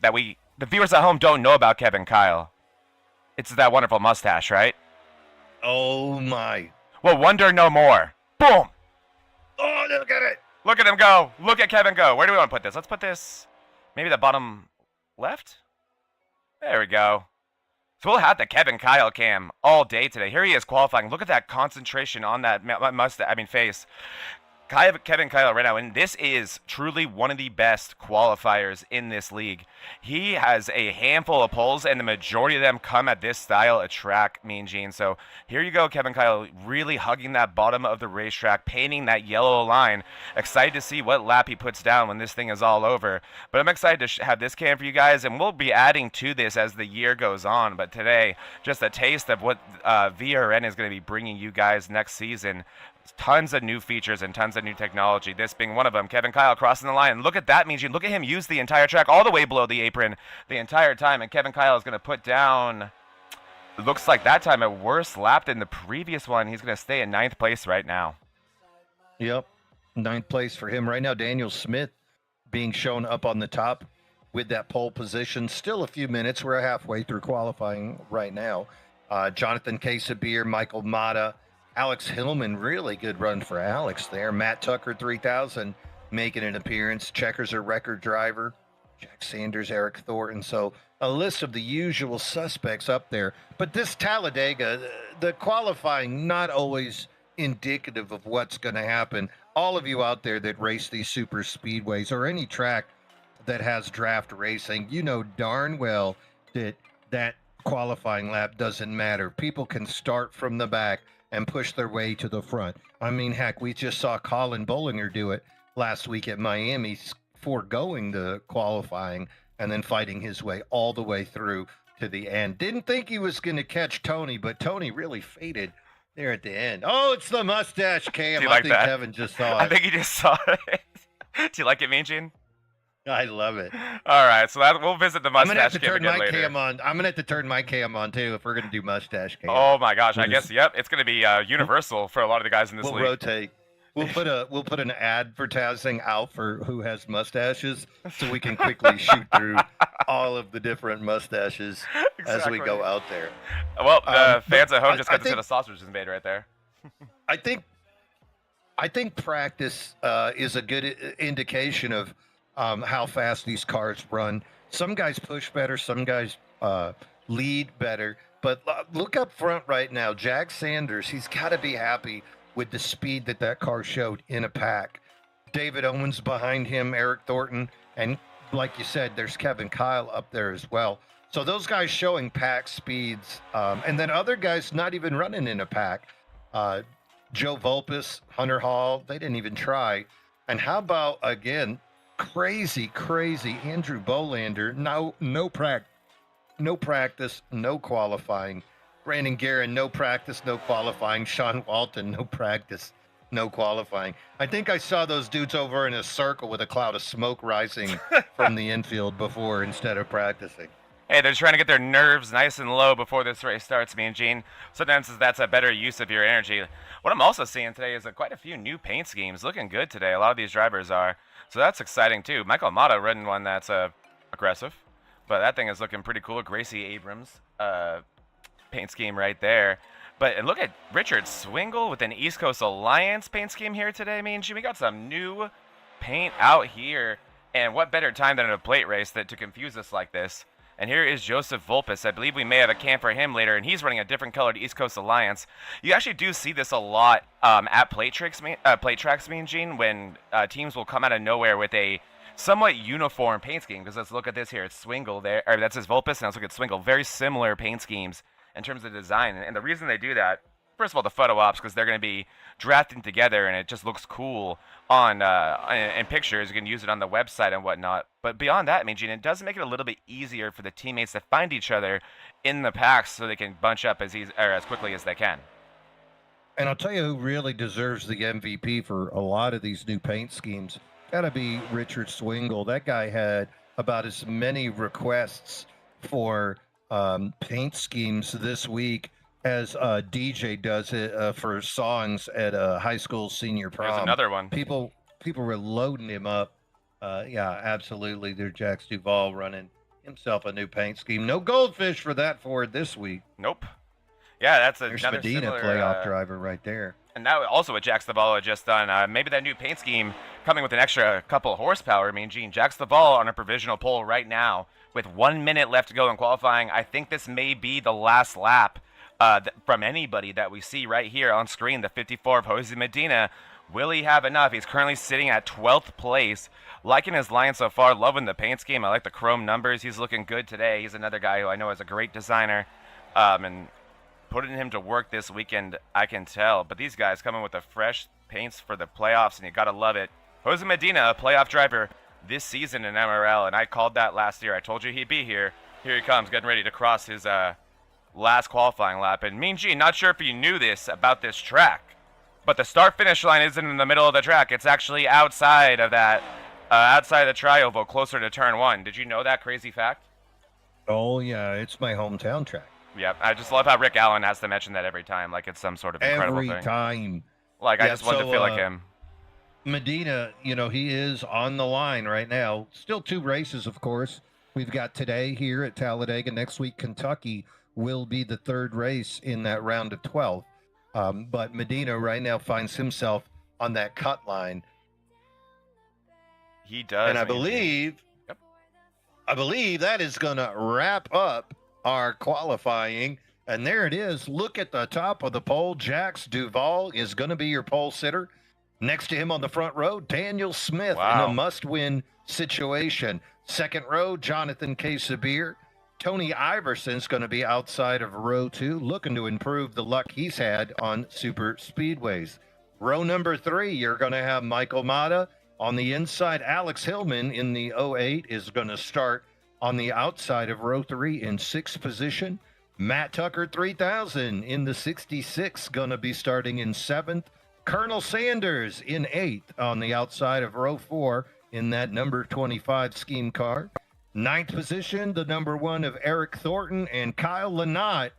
that the viewers at home don't know about Kevin Kyle. It's that wonderful mustache, right? Oh my. Well, wonder no more. Boom! Oh, look at it. Look at him go. Look at Kevin go. Where do we want to put this? Let's put this maybe the bottom left. There we go. So we'll have the Kevin Kyle cam all day today. Here he is qualifying. Look at that concentration on that face. Kevin Kyle right now, and this is truly one of the best qualifiers in this league. He has a handful of poles, and the majority of them come at this style of track, Mean Gene. So here you go, Kevin Kyle, really hugging that bottom of the racetrack, painting that yellow line. Excited to see what lap he puts down when this thing is all over. But I'm excited to have this cam for you guys, and we'll be adding to this as the year goes on. But today, just a taste of what VRN is going to be bringing you guys next season. Tons of new features and tons of new technology, this being one of them. Kevin Kyle crossing the line. Look at that, Mean Gene. Look at him use the entire track all the way below the apron the entire time. And Kevin Kyle is going to put down, looks like that time, a worse lap than the previous one. He's going to stay in 9th place right now. Yep, 9th place for him right now. Daniel Smith being shown up on the top with that pole position. Still a few minutes. We're halfway through qualifying right now. Jonathan Quesabeer, Michael Mata, Alex Hillman, really good run for Alex there. Matt Tucker, 3000, making an appearance. Checkers, a record driver. Jack Sanders, Eric Thornton. So a list of the usual suspects up there. But this Talladega, the qualifying, not always indicative of what's going to happen. All of you out there that race these super speedways or any track that has draft racing, you know darn well that qualifying lap doesn't matter. People can start from the back and push their way to the front. I mean, heck, we just saw Colin Bollinger do it last week at Miami, foregoing the qualifying and then fighting his way all the way through to the end. Didn't think he was going to catch Tony, but Tony really faded there at the end. Oh, it's the mustache cam. I think that? Kevin just saw it. I think he just saw it. Do you like it, Mean Gene? I love it. All right, so we'll visit the mustache cam again later. I'm gonna have to turn my cam on too if we're gonna do mustache cam. Oh my gosh, I guess it's gonna be universal for a lot of the guys in this league. We'll rotate. We'll put an advertising out for who has mustaches, so we can quickly shoot through all of the different mustaches as we go out there. Well, the fans at home just got to see the sausages made right there. I think practice is a good indication of how fast these cars run. Some guys push better, some guys lead better. But look up front right now. Jack Sanders, he's got to be happy with the speed that car showed in a pack. David Owens behind him, Eric Thornton, and like you said, there's Kevin Kyle up there as well. So those guys showing pack speeds, and then other guys not even running in a pack. Joe Volpus, Hunter Hall, they didn't even try. And how about, again, crazy Andrew Bolander, no practice, no qualifying. Brandon Guerin, no practice, no qualifying. Sean Walton, no practice, no qualifying. I think I saw those dudes over in a circle with a cloud of smoke rising from the infield before instead of practicing. Hey, they're trying to get their nerves nice and low before this race starts, Mean Gene. Sometimes that's a better use of your energy. What I'm also seeing today is quite a few new paint schemes. Looking good today. A lot of these drivers are. So that's exciting, too. Michael Mata running one that's aggressive. But that thing is looking pretty cool. Gracie Abrams paint scheme right there. And look at Richard Swingle with an East Coast Alliance paint scheme here today, Mean Gene. We got some new paint out here. And what better time than in a plate race to confuse us like this. And here is Joseph Volpus. I believe we may have a cam for him later, and he's running a different colored East Coast Alliance. You actually do see this a lot at plate tracks, Mean Gene, when teams will come out of nowhere with a somewhat uniform paint scheme. Because let's look at this here. It's Swingle there, or that's his Volpus, and let's look at Swingle. Very similar paint schemes in terms of design. And the reason they do that, first of all, the photo ops, because they're going to be drafting together, and it just looks cool on in pictures. You can use it on the website and whatnot. But beyond that, I mean, Gene, it does make it a little bit easier for the teammates to find each other in the packs so they can bunch up as quickly as they can. And I'll tell you who really deserves the MVP for a lot of these new paint schemes. Got to be Richard Swingle. That guy had about as many requests for paint schemes this week as DJ does it for songs at a high school senior prom. There's another one. People were loading him up. Yeah, absolutely. There's Jax Duvall running himself a new paint scheme. No goldfish for that Ford this week. Nope. Yeah, that's There's another Medina similar, playoff driver right there. And that also what Jax Laval had just done. Maybe that new paint scheme coming with an extra couple horsepower. I mean, Gene, Jax Laval on a provisional pole right now with 1 minute left to go in qualifying. I think this may be the last lap from anybody that we see right here on screen. The 54 of Jose Medina. Will he have enough? He's currently sitting at 12th place. Liking his line so far. Loving the paint scheme. I like the chrome numbers. He's looking good today. He's another guy who I know is a great designer. And putting him to work this weekend, I can tell. But these guys coming with the fresh paints for the playoffs, and you got to love it. Jose Medina, a playoff driver this season in MRL, and I called that last year. I told you he'd be here. Here he comes, getting ready to cross his last qualifying lap. And Mean Gene, not sure if you knew this about this track, but the start-finish line isn't in the middle of the track. It's actually outside of that, outside the tri-oval, closer to turn 1. Did you know that crazy fact? Oh, yeah, it's my hometown track. Yep, I just love how Rick Allen has to mention that every time, like it's some sort of incredible thing. Every time. Like, I just want to feel like him. Medina, he is on the line right now. Still 2 races, of course. We've got today here at Talladega. Next week, Kentucky will be the 3rd race in that round of 12. But Medina right now finds himself on that cut line. He does. And I believe that is going to wrap up our qualifying. And there it is. Look at the top of the pole. Jax Duval is going to be your pole sitter. Next to him on the front row, Daniel Smith in a must-win situation. Second row, Jonathan K. Sabir. Tony Iverson's going to be outside of row 2, looking to improve the luck he's had on super speedways. Row number 3, you're going to have Michael Mata. On the inside, Alex Hillman in the 08 is going to start on the outside of row 3 in 6th position. Matt Tucker 3000 in the 66, going to be starting in 7th. Colonel Sanders in 8th on the outside of row 4 in that number 25 scheme car. 9th position, the number 1 of Eric Thornton, and Kyle Lynott,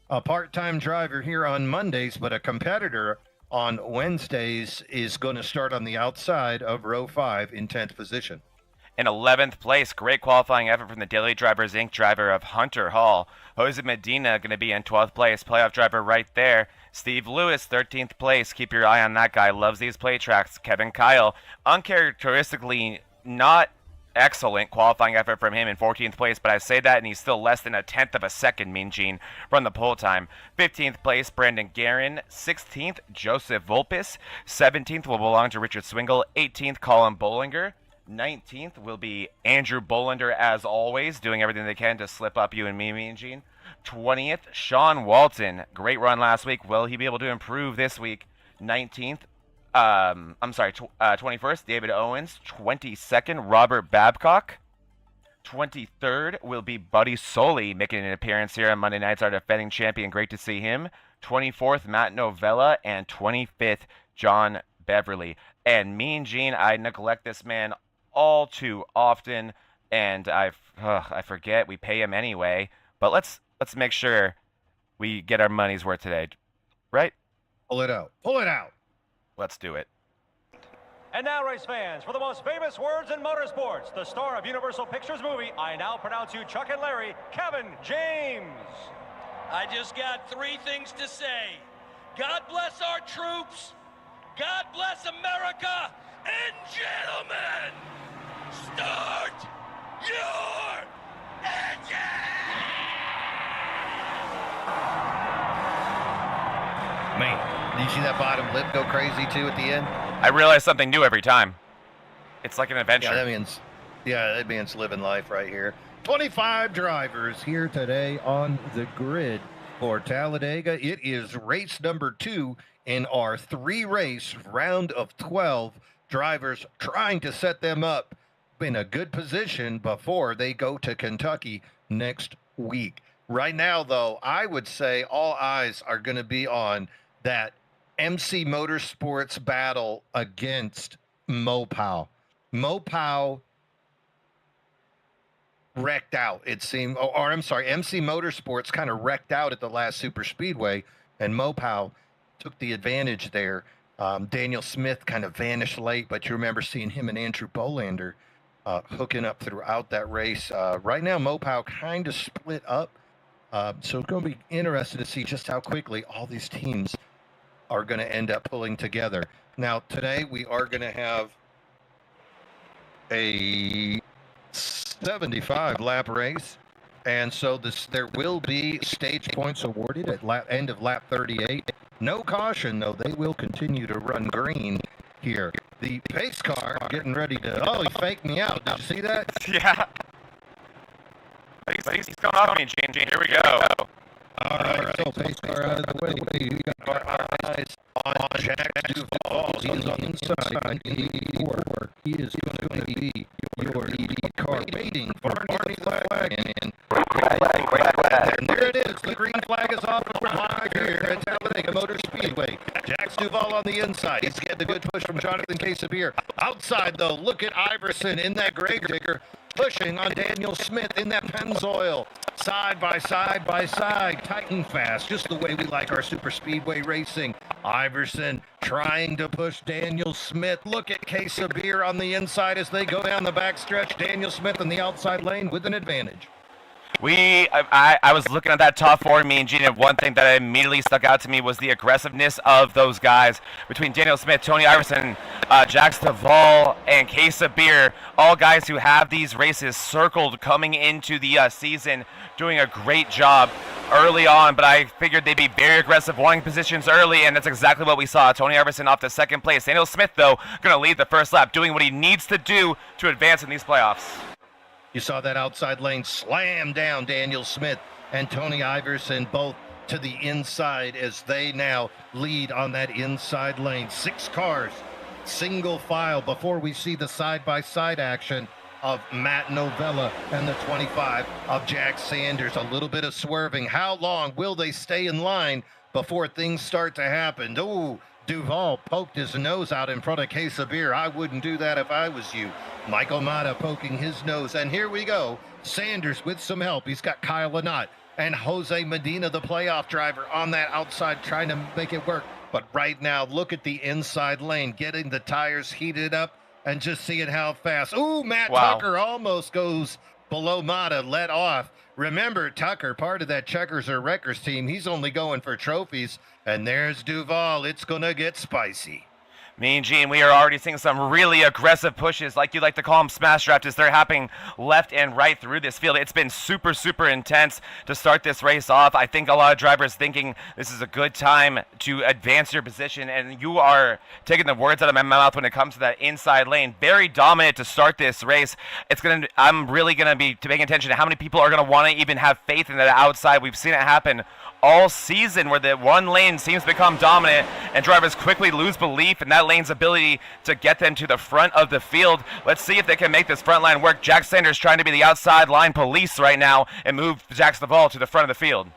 a part-time driver here on Mondays, but a competitor on Wednesdays, is going to start on the outside of row 5 in 10th position. In 11th place, great qualifying effort from the Daily Drivers Inc. driver of Hunter Hall. Jose Medina going to be in 12th place, playoff driver right there. Steve Lewis, 13th place. Keep your eye on that guy. Loves these play tracks. Kevin Kyle, uncharacteristically not excellent qualifying effort from him in 14th place, but I say that and he's still less than 1/10 of a second, Mean Gene, from the pole time. 15th place, Brandon Guerin. 16th, Joseph Volpis. 17th will belong to Richard Swingle. 18th, Colin Bollinger. 19th will be Andrew Bollinger, as always, doing everything they can to slip up you and me, Mean Gene. 20th, Sean Walton. Great run last week. Will he be able to improve this week? 19th, 21st, David Owens. 22nd, Robert Babcock. 23rd will be Buddy Soley, making an appearance here on Monday nights, our defending champion. Great to see him. 24th, Matt Novella. And 25th, John Beverly. And Mean Gene, I neglect this man all too often, and I forget we pay him anyway. But let's make sure we get our money's worth today, right? Pull it out. Pull it out. Let's do it. And now, race fans, for the most famous words in motorsports, the star of Universal Pictures movie, I now pronounce you Chuck and Larry, Kevin James. I just got 3 things to say. God bless our troops. God bless America. And gentlemen, start your engine! Man, did you see that bottom lip go crazy too at the end? I realize something new every time. It's like an adventure. Yeah, that means living life right here. 25 drivers here today on the grid for Talladega. It is race number 2 in our 3-race round of 12. Drivers trying to set them up in a good position before they go to Kentucky next week. Right now, though, I would say all eyes are going to be on that MC Motorsports battle against Mopao. Mopao wrecked out, it seemed. MC Motorsports kind of wrecked out at the last Superspeedway, and Mopao took the advantage there. Daniel Smith kind of vanished late, but you remember seeing him and Andrew Bolander hooking up throughout that race. Right now, Mopao kind of split up. So it's going to be interesting to see just how quickly all these teams are going to end up pulling together. Now, today we are going to have a 75 lap race. And so there will be stage points awarded at end of lap 38. No caution, though. They will continue to run green here. The pace car getting ready to... Oh, he faked me out. Did you see that? Yeah. He's coming off me, Gene. Here we go. All right, so pace car out of the way. We got our eyes on Jack Duvall. He is on the inside in 84. He is going to be your lead car waiting for Barney Flag. And there it is. The green flag is off and we're live here at Talladega Motor Speedway. Jack Duvall on the inside. He's getting a good push from Jonathan Quesabir. Outside, though, look at Iverson in that grave digger, pushing on Daniel Smith in that Pennzoil. Side by side by side, Titan fast, just the way we like our Superspeedway racing. Iverson trying to push Daniel Smith. Look at Quesabir on the inside as they go down the backstretch. Daniel Smith in the outside lane with an advantage. I was looking at that top four, me and Gene, and one thing that immediately stuck out to me was the aggressiveness of those guys between Daniel Smith, Tony Iverson, Jax Duvall, and Quesabir, all guys who have these races circled coming into the season, doing a great job early on, but I figured they'd be very aggressive, wanting positions early, and that's exactly what we saw. Tony Iverson off to second place. Daniel Smith, though, going to lead the first lap, doing what he needs to do to advance in these playoffs. You saw that outside lane slam down Daniel Smith and Tony Iverson both to the inside as they now lead on that inside lane. 6 cars, single file before we see the side-by-side action of Matt Novella and the 25 of Jack Sanders. A little bit of swerving. How long will they stay in line before things start to happen? Ooh, Duvall poked his nose out in front of Quesabir. I wouldn't do that if I was you. Michael Mata poking his nose. And here we go. Sanders with some help. He's got Kyle Lynott and Jose Medina, the playoff driver, on that outside trying to make it work. But right now, look at the inside lane, getting the tires heated up and just seeing how fast. Ooh, Matt Tucker almost goes below Mata, let off. Remember, Tucker, part of that Checkers or Wreckers team, he's only going for trophies. And there's Duvall. It's going to get spicy. Me and Gene, we are already seeing some really aggressive pushes, like you like to call them smash draft, as they're happening left and right through this field. It's been super, super intense to start this race off. I think a lot of drivers thinking this is a good time to advance your position, and you are taking the words out of my mouth when it comes to that inside lane. Very dominant to start this race. I'm really going to be paying attention to how many people are going to want to even have faith in that outside. We've seen it happen all season where the one lane seems to become dominant and drivers quickly lose belief in that lane's ability to get them to the front of the field. Let's see if they can make this front line work. Jack Sanders trying to be the outside line police right now and move Jax Duvall to the front of the field.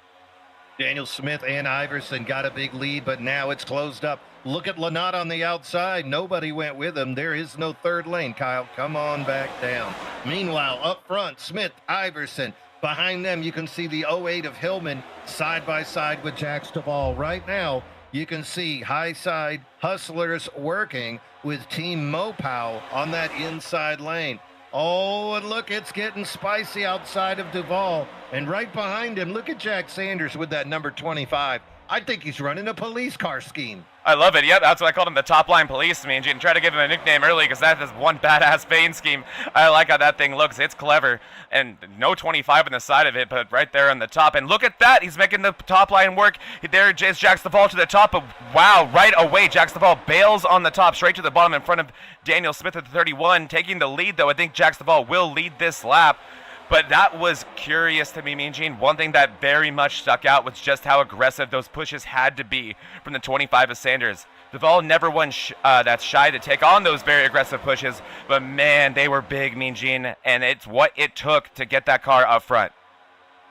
Daniel Smith and Iverson got a big lead, but now it's closed up. Look at Lynott on the outside. Nobody went with him. There is no third lane, Kyle. Come on back down. Meanwhile, up front, Smith, Iverson. Behind them, you can see the 08 of Hillman side by side with Jax Duvall. Right now, you can see high side hustlers working with Team Mopao on that inside lane. Oh, and look, it's getting spicy outside of Duvall. And right behind him, look at Jack Sanders with that number 25. I think he's running a police car scheme. I love it. Yep, that's what I called him, the top line police. I mean, you can try to give him a nickname early because that is one badass paint scheme. I like how that thing looks. It's clever. And no 25 on the side of it, but right there on the top. And look at that. He's making the top line work. There is Jax Duvall to the top. But wow, right away, Jax Duvall bails on the top, straight to the bottom in front of Daniel Smith at the 31. Taking the lead, though. I think Jax Duvall will lead this lap. But that was curious to me, Mean Gene. One thing that very much stuck out was just how aggressive those pushes had to be from the 25 of Sanders. Duvall never one that's shy to take on those very aggressive pushes, but man, they were big, Mean Gene, and it's what it took to get that car up front.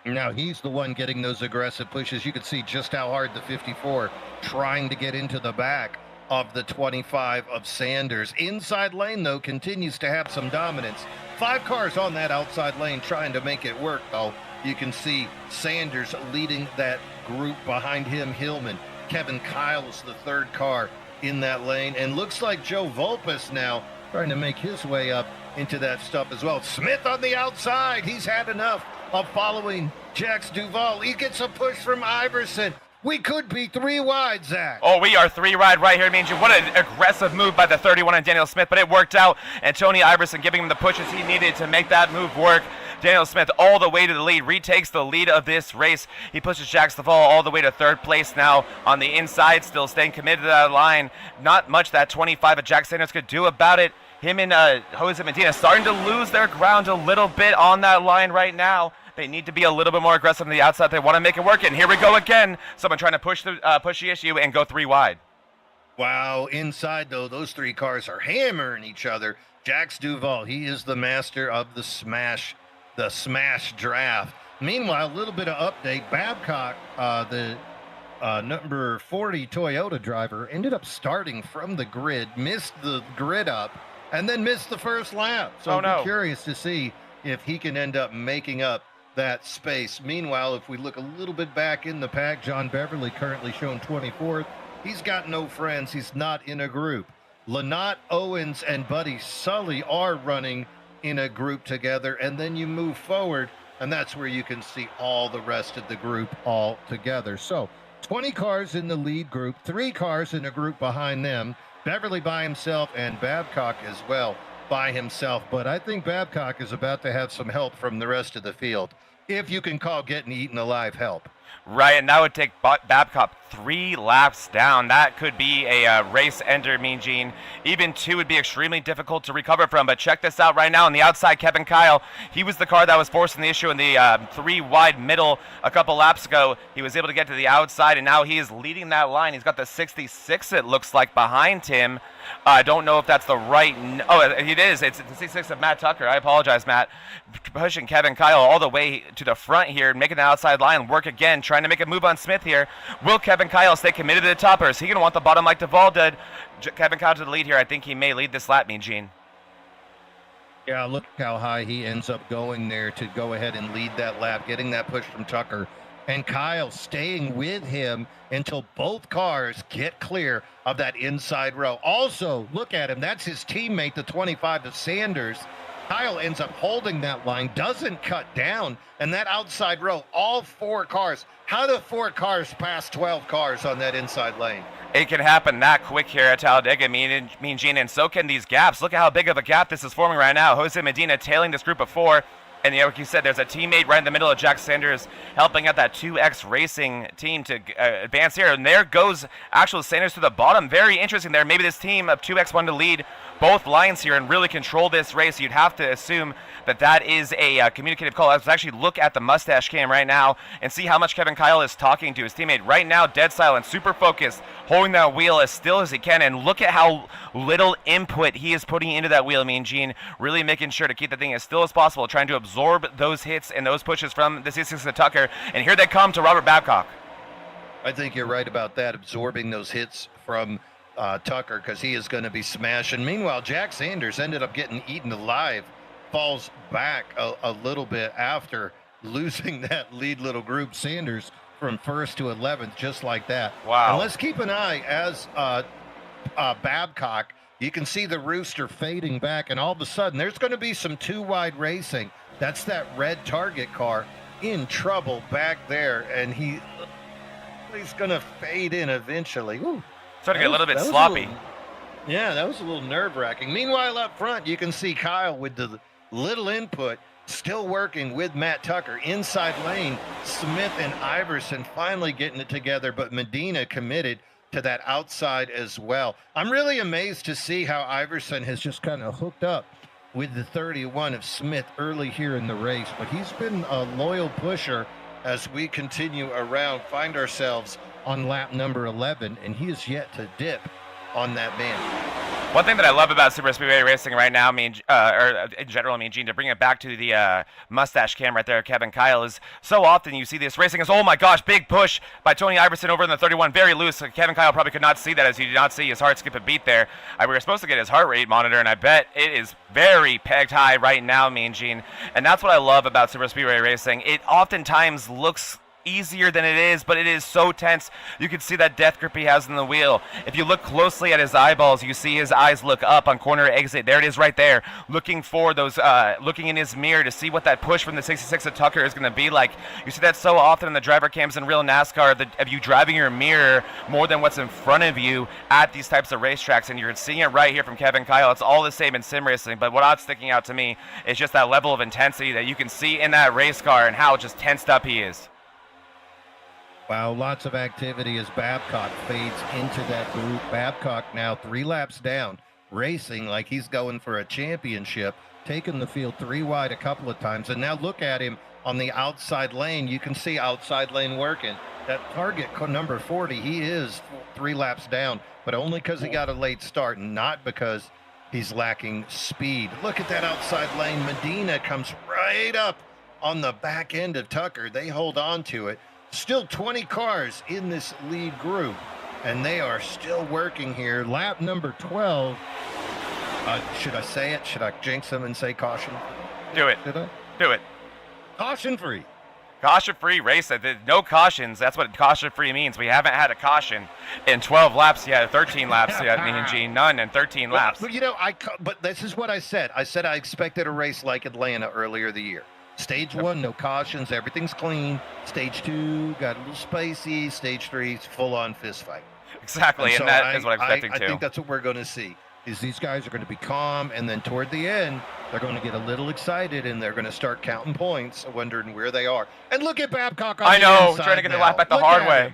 Now he's the one getting those aggressive pushes. You can see just how hard the 54 trying to get into the back of the 25 of Sanders. Inside lane, though, continues to have some dominance. 5 cars on that outside lane trying to make it work, though. You can see Sanders leading that group. Behind him, Hillman. Kevin Kyle's the third car in that lane. And looks like Joe Volpus now trying to make his way up into that stuff as well. Smith on the outside. He's had enough of following Jax Duvall. He gets a push from Iverson. We could be 3 wide, Zach. Oh, we are 3 wide right here. What an aggressive move by the 31 and Daniel Smith, but it worked out. And Tony Iverson giving him the pushes he needed to make that move work. Daniel Smith all the way to the lead, retakes the lead of this race. He pushes Jax Duvall all the way to 3rd place now on the inside, still staying committed to that line. Not much that 25 of Jack Sanders could do about it. Him and Jose Medina starting to lose their ground a little bit on that line right now. They need to be a little bit more aggressive on the outside. They want to make it work. And here we go again. Someone trying to push the issue and go 3 wide. Wow, inside though, those 3 cars are hammering each other. Jax Duvall, he is the master of the smash draft. Meanwhile, a little bit of update. Babcock, the number 40 Toyota driver, ended up starting from the grid, missed the grid up, and then missed the first lap. So I'm curious to see if he can end up making up that space. Meanwhile, if we look a little bit back in the pack, John Beverly currently shown 24th. He's got no friends. He's not in a group. Lynott Owens and Buddy Sully are running in a group together, and then you move forward, and that's where you can see all the rest of the group all together. So 20 cars in the lead group, 3 cars in a group behind them, Beverly by himself and Babcock as well by himself. But I think Babcock is about to have some help from the rest of the field, if you can call getting eaten alive help. Right, and that would take Babcock 3 laps down. That could be a race ender, Mean Gene. Even 2 would be extremely difficult to recover from. But check this out right now on the outside, Kevin Kyle. He was the car that was forcing the issue in the 3 wide middle a couple laps ago. He was able to get to the outside, and now he is leading that line. He's got the 66, it looks like, behind him. I don't know if that's the right... Oh, it is. It's the 66 of Matt Tucker. I apologize, Matt. Pushing Kevin Kyle all the way to the front here, making the outside line work again, trying to make a move on Smith here. Will Kevin Kyle stay committed to the top, or is he going to want the bottom like Duvall did? Kevin Kyle to the lead here. I think he may lead this lap, Mean Gene. Yeah, look how high he ends up going there to go ahead and lead that lap, getting that push from Tucker. And Kyle staying with him until both cars get clear of that inside row. Also, look at him. That's his teammate, the 25 of Sanders. Kyle ends up holding that line, doesn't cut down, and that outside row, all 4 cars. How do 4 cars pass 12 cars on that inside lane? It can happen that quick here at Talladega, Mean Gene, and so can these gaps. Look at how big of a gap this is forming right now. Jose Medina tailing this group of 4. And like you said, there's a teammate right in the middle of Jack Sanders helping out that 2X Racing team to advance here. And there goes actual Sanders to the bottom. Very interesting there. Maybe this team of 2X wanted to lead both lines here and really control this race. You'd have to assume that that is a communicative call. Let's actually look at the mustache cam right now and see how much Kevin Kyle is talking to his teammate. Right now, dead silent, super focused, holding that wheel as still as he can. And look at how little input he is putting into that wheel, Mean Gene. Really making sure to keep the thing as still as possible, trying to absorb those hits and those pushes from the 66 of Tucker. And here they come to Robert Babcock. I think you're right about that, absorbing those hits from Tucker, because he is going to be smashing. Meanwhile, Jack Sanders ended up getting eaten alive, falls back a little bit after losing that lead little group. Sanders from 1st to 11th, just like that. Wow. And let's keep an eye as Babcock, you can see the rooster fading back, and all of a sudden there's going to be some 2 wide racing. That's that red Target car in trouble back there, and he's going to fade in eventually. Ooh. Starting to get a little bit sloppy. That was a little nerve-wracking. Meanwhile, up front, you can see Kyle with the little input, still working with Matt Tucker. Inside lane, Smith and Iverson finally getting it together, but Medina committed to that outside as well. I'm really amazed to see how Iverson has just kind of hooked up with the 31 of Smith early here in the race, but he's been a loyal pusher as we continue around, find ourselves on lap number 11, and he is yet to dip on that man. One thing that I love about Superspeedway racing right now, or in general, Gene, to bring it back to the mustache cam right there, Kevin Kyle, is so often you see this racing as, oh my gosh, big push by Tony Iverson over in the 31, very loose. Kevin Kyle probably could not see that, as he did not see his heart skip a beat there. We were supposed to get his heart rate monitor, and I bet it is very pegged high right now, Gene. And that's what I love about Superspeedway racing. It oftentimes looks easier than it is, but it is so tense. You can see that death grip he has in the wheel. If you look closely at his eyeballs, you see his eyes look up on corner exit. There it is right there, looking for those, looking in his mirror to see what that push from the 66 of Tucker is going to be like. You see that so often in the driver cams in real NASCAR, of you driving your mirror more than what's in front of you at these types of racetracks, and you're seeing it right here from Kevin Kyle. It's all the same in sim racing, but what's sticking out to me is just that level of intensity that you can see in that race car and how just tensed up he is. Wow, lots of activity as Babcock fades into that group. Babcock now 3 laps down, racing like he's going for a championship, taking the field 3 wide a couple of times. And now look at him on the outside lane. You can see outside lane working. That target number 40, he is 3 laps down, but only because he got a late start, not because he's lacking speed. Look at that outside lane. Medina comes right up on the back end of Tucker. They hold on to it. Still 20 cars in this lead group, and they are still working here. Lap number 12. Should I say it? Should I jinx them and say caution? Do it. Should I? Do it. Caution free. Caution-free race. No cautions. That's what caution-free means. We haven't had a caution in 12 laps yet, 13 laps yet, me and Gene. None in 13 laps. But, but this is what I said. I said I expected a race like Atlanta earlier the year. Stage 1, no cautions, everything's clean. Stage 2, got a little spacey. Stage 3, full-on fist fight. Exactly, and that is what I'm expecting too. I think that's what we're going to see, is these guys are going to be calm, and then toward the end, they're going to get a little excited, and they're going to start counting points, wondering where they are. And look at Babcock on the inside trying to get now. the lap back the hard way.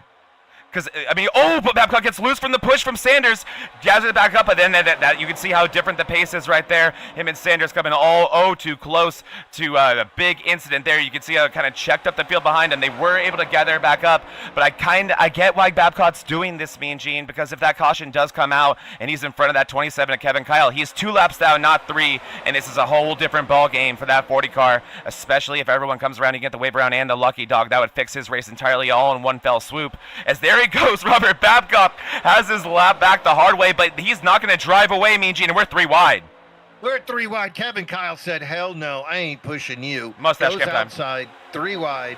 Because, but Babcock gets loose from the push from Sanders, jabs it back up, but then that you can see how different the pace is right there. Him and Sanders coming all too close to the big incident there. You can see how it kind of checked up the field behind them. They were able to gather it back up, but I get why Babcock's doing this, Mean Gene, because if that caution does come out and he's in front of that 27 of Kevin Kyle, he's 2 laps down, not 3, and this is a whole different ball game for that 40 car, especially if everyone comes around and get the Wade Brown and the Lucky Dog. That would fix his race entirely all in one fell swoop. As there he goes, Robert Babcock has his lap back the hard way, but he's not going to drive away, Mean Gene, and we're 3 wide. We're at 3 wide. Kevin Kyle said, hell no, I ain't pushing you. Mustache Goes cap time. outside, 3 wide.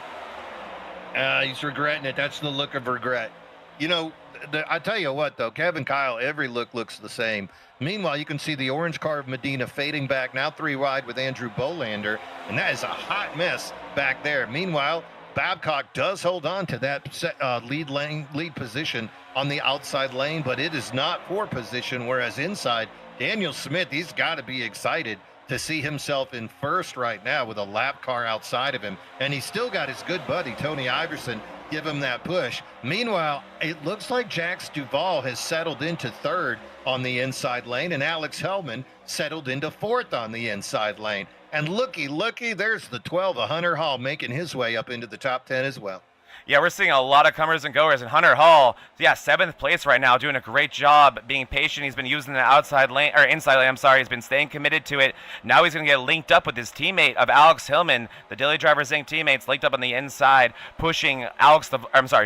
He's regretting it. That's the look of regret. I tell you what, though, Kevin Kyle, every look looks the same. Meanwhile, you can see the orange car of Medina fading back, now 3 wide with Andrew Bolander, and that is a hot mess back there. Meanwhile, Babcock does hold on to that lead position on the outside lane, but it is not for position, whereas inside, Daniel Smith, he's got to be excited to see himself in first right now with a lap car outside of him, and he's still got his good buddy, Tony Iverson, give him that push. Meanwhile, it looks like Jax Duvall has settled into third on the inside lane, and Alex Hellman settled into fourth on the inside lane. And looky, there's the 12 of Hunter Hall making his way up into the top 10 as well. Yeah, we're seeing a lot of comers and goers. And Hunter Hall, 7th place right now, doing a great job being patient. He's been using the outside lane, or inside lane, He's been staying committed to it. Now he's going to get linked up with his teammate of Alex Hillman, the Daily Drivers Inc. teammates, linked up on the inside, pushing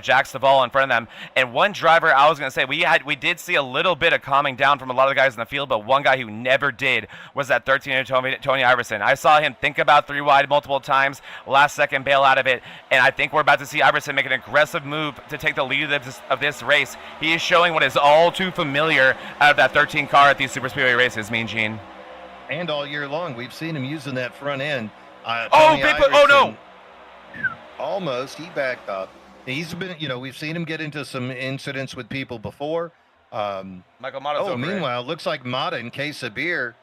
Jax Duvall in front of them. And one driver, I was going to say, we did see a little bit of calming down from a lot of the guys in the field, but one guy who never did was that 13 Tony Iverson. I saw him think about 3 wide multiple times, last second bail out of it, and I think we're about to see Iverson make an aggressive move to take the lead of this race. He is showing what is all too familiar out of that 13 car at these Superspeedway races, Mean Gene. And all year long, we've seen him using that front end. No! Almost, he backed up. He's been, we've seen him get into some incidents with people before. Michael Mata's over. Meanwhile, looks like Mata and K-Sabir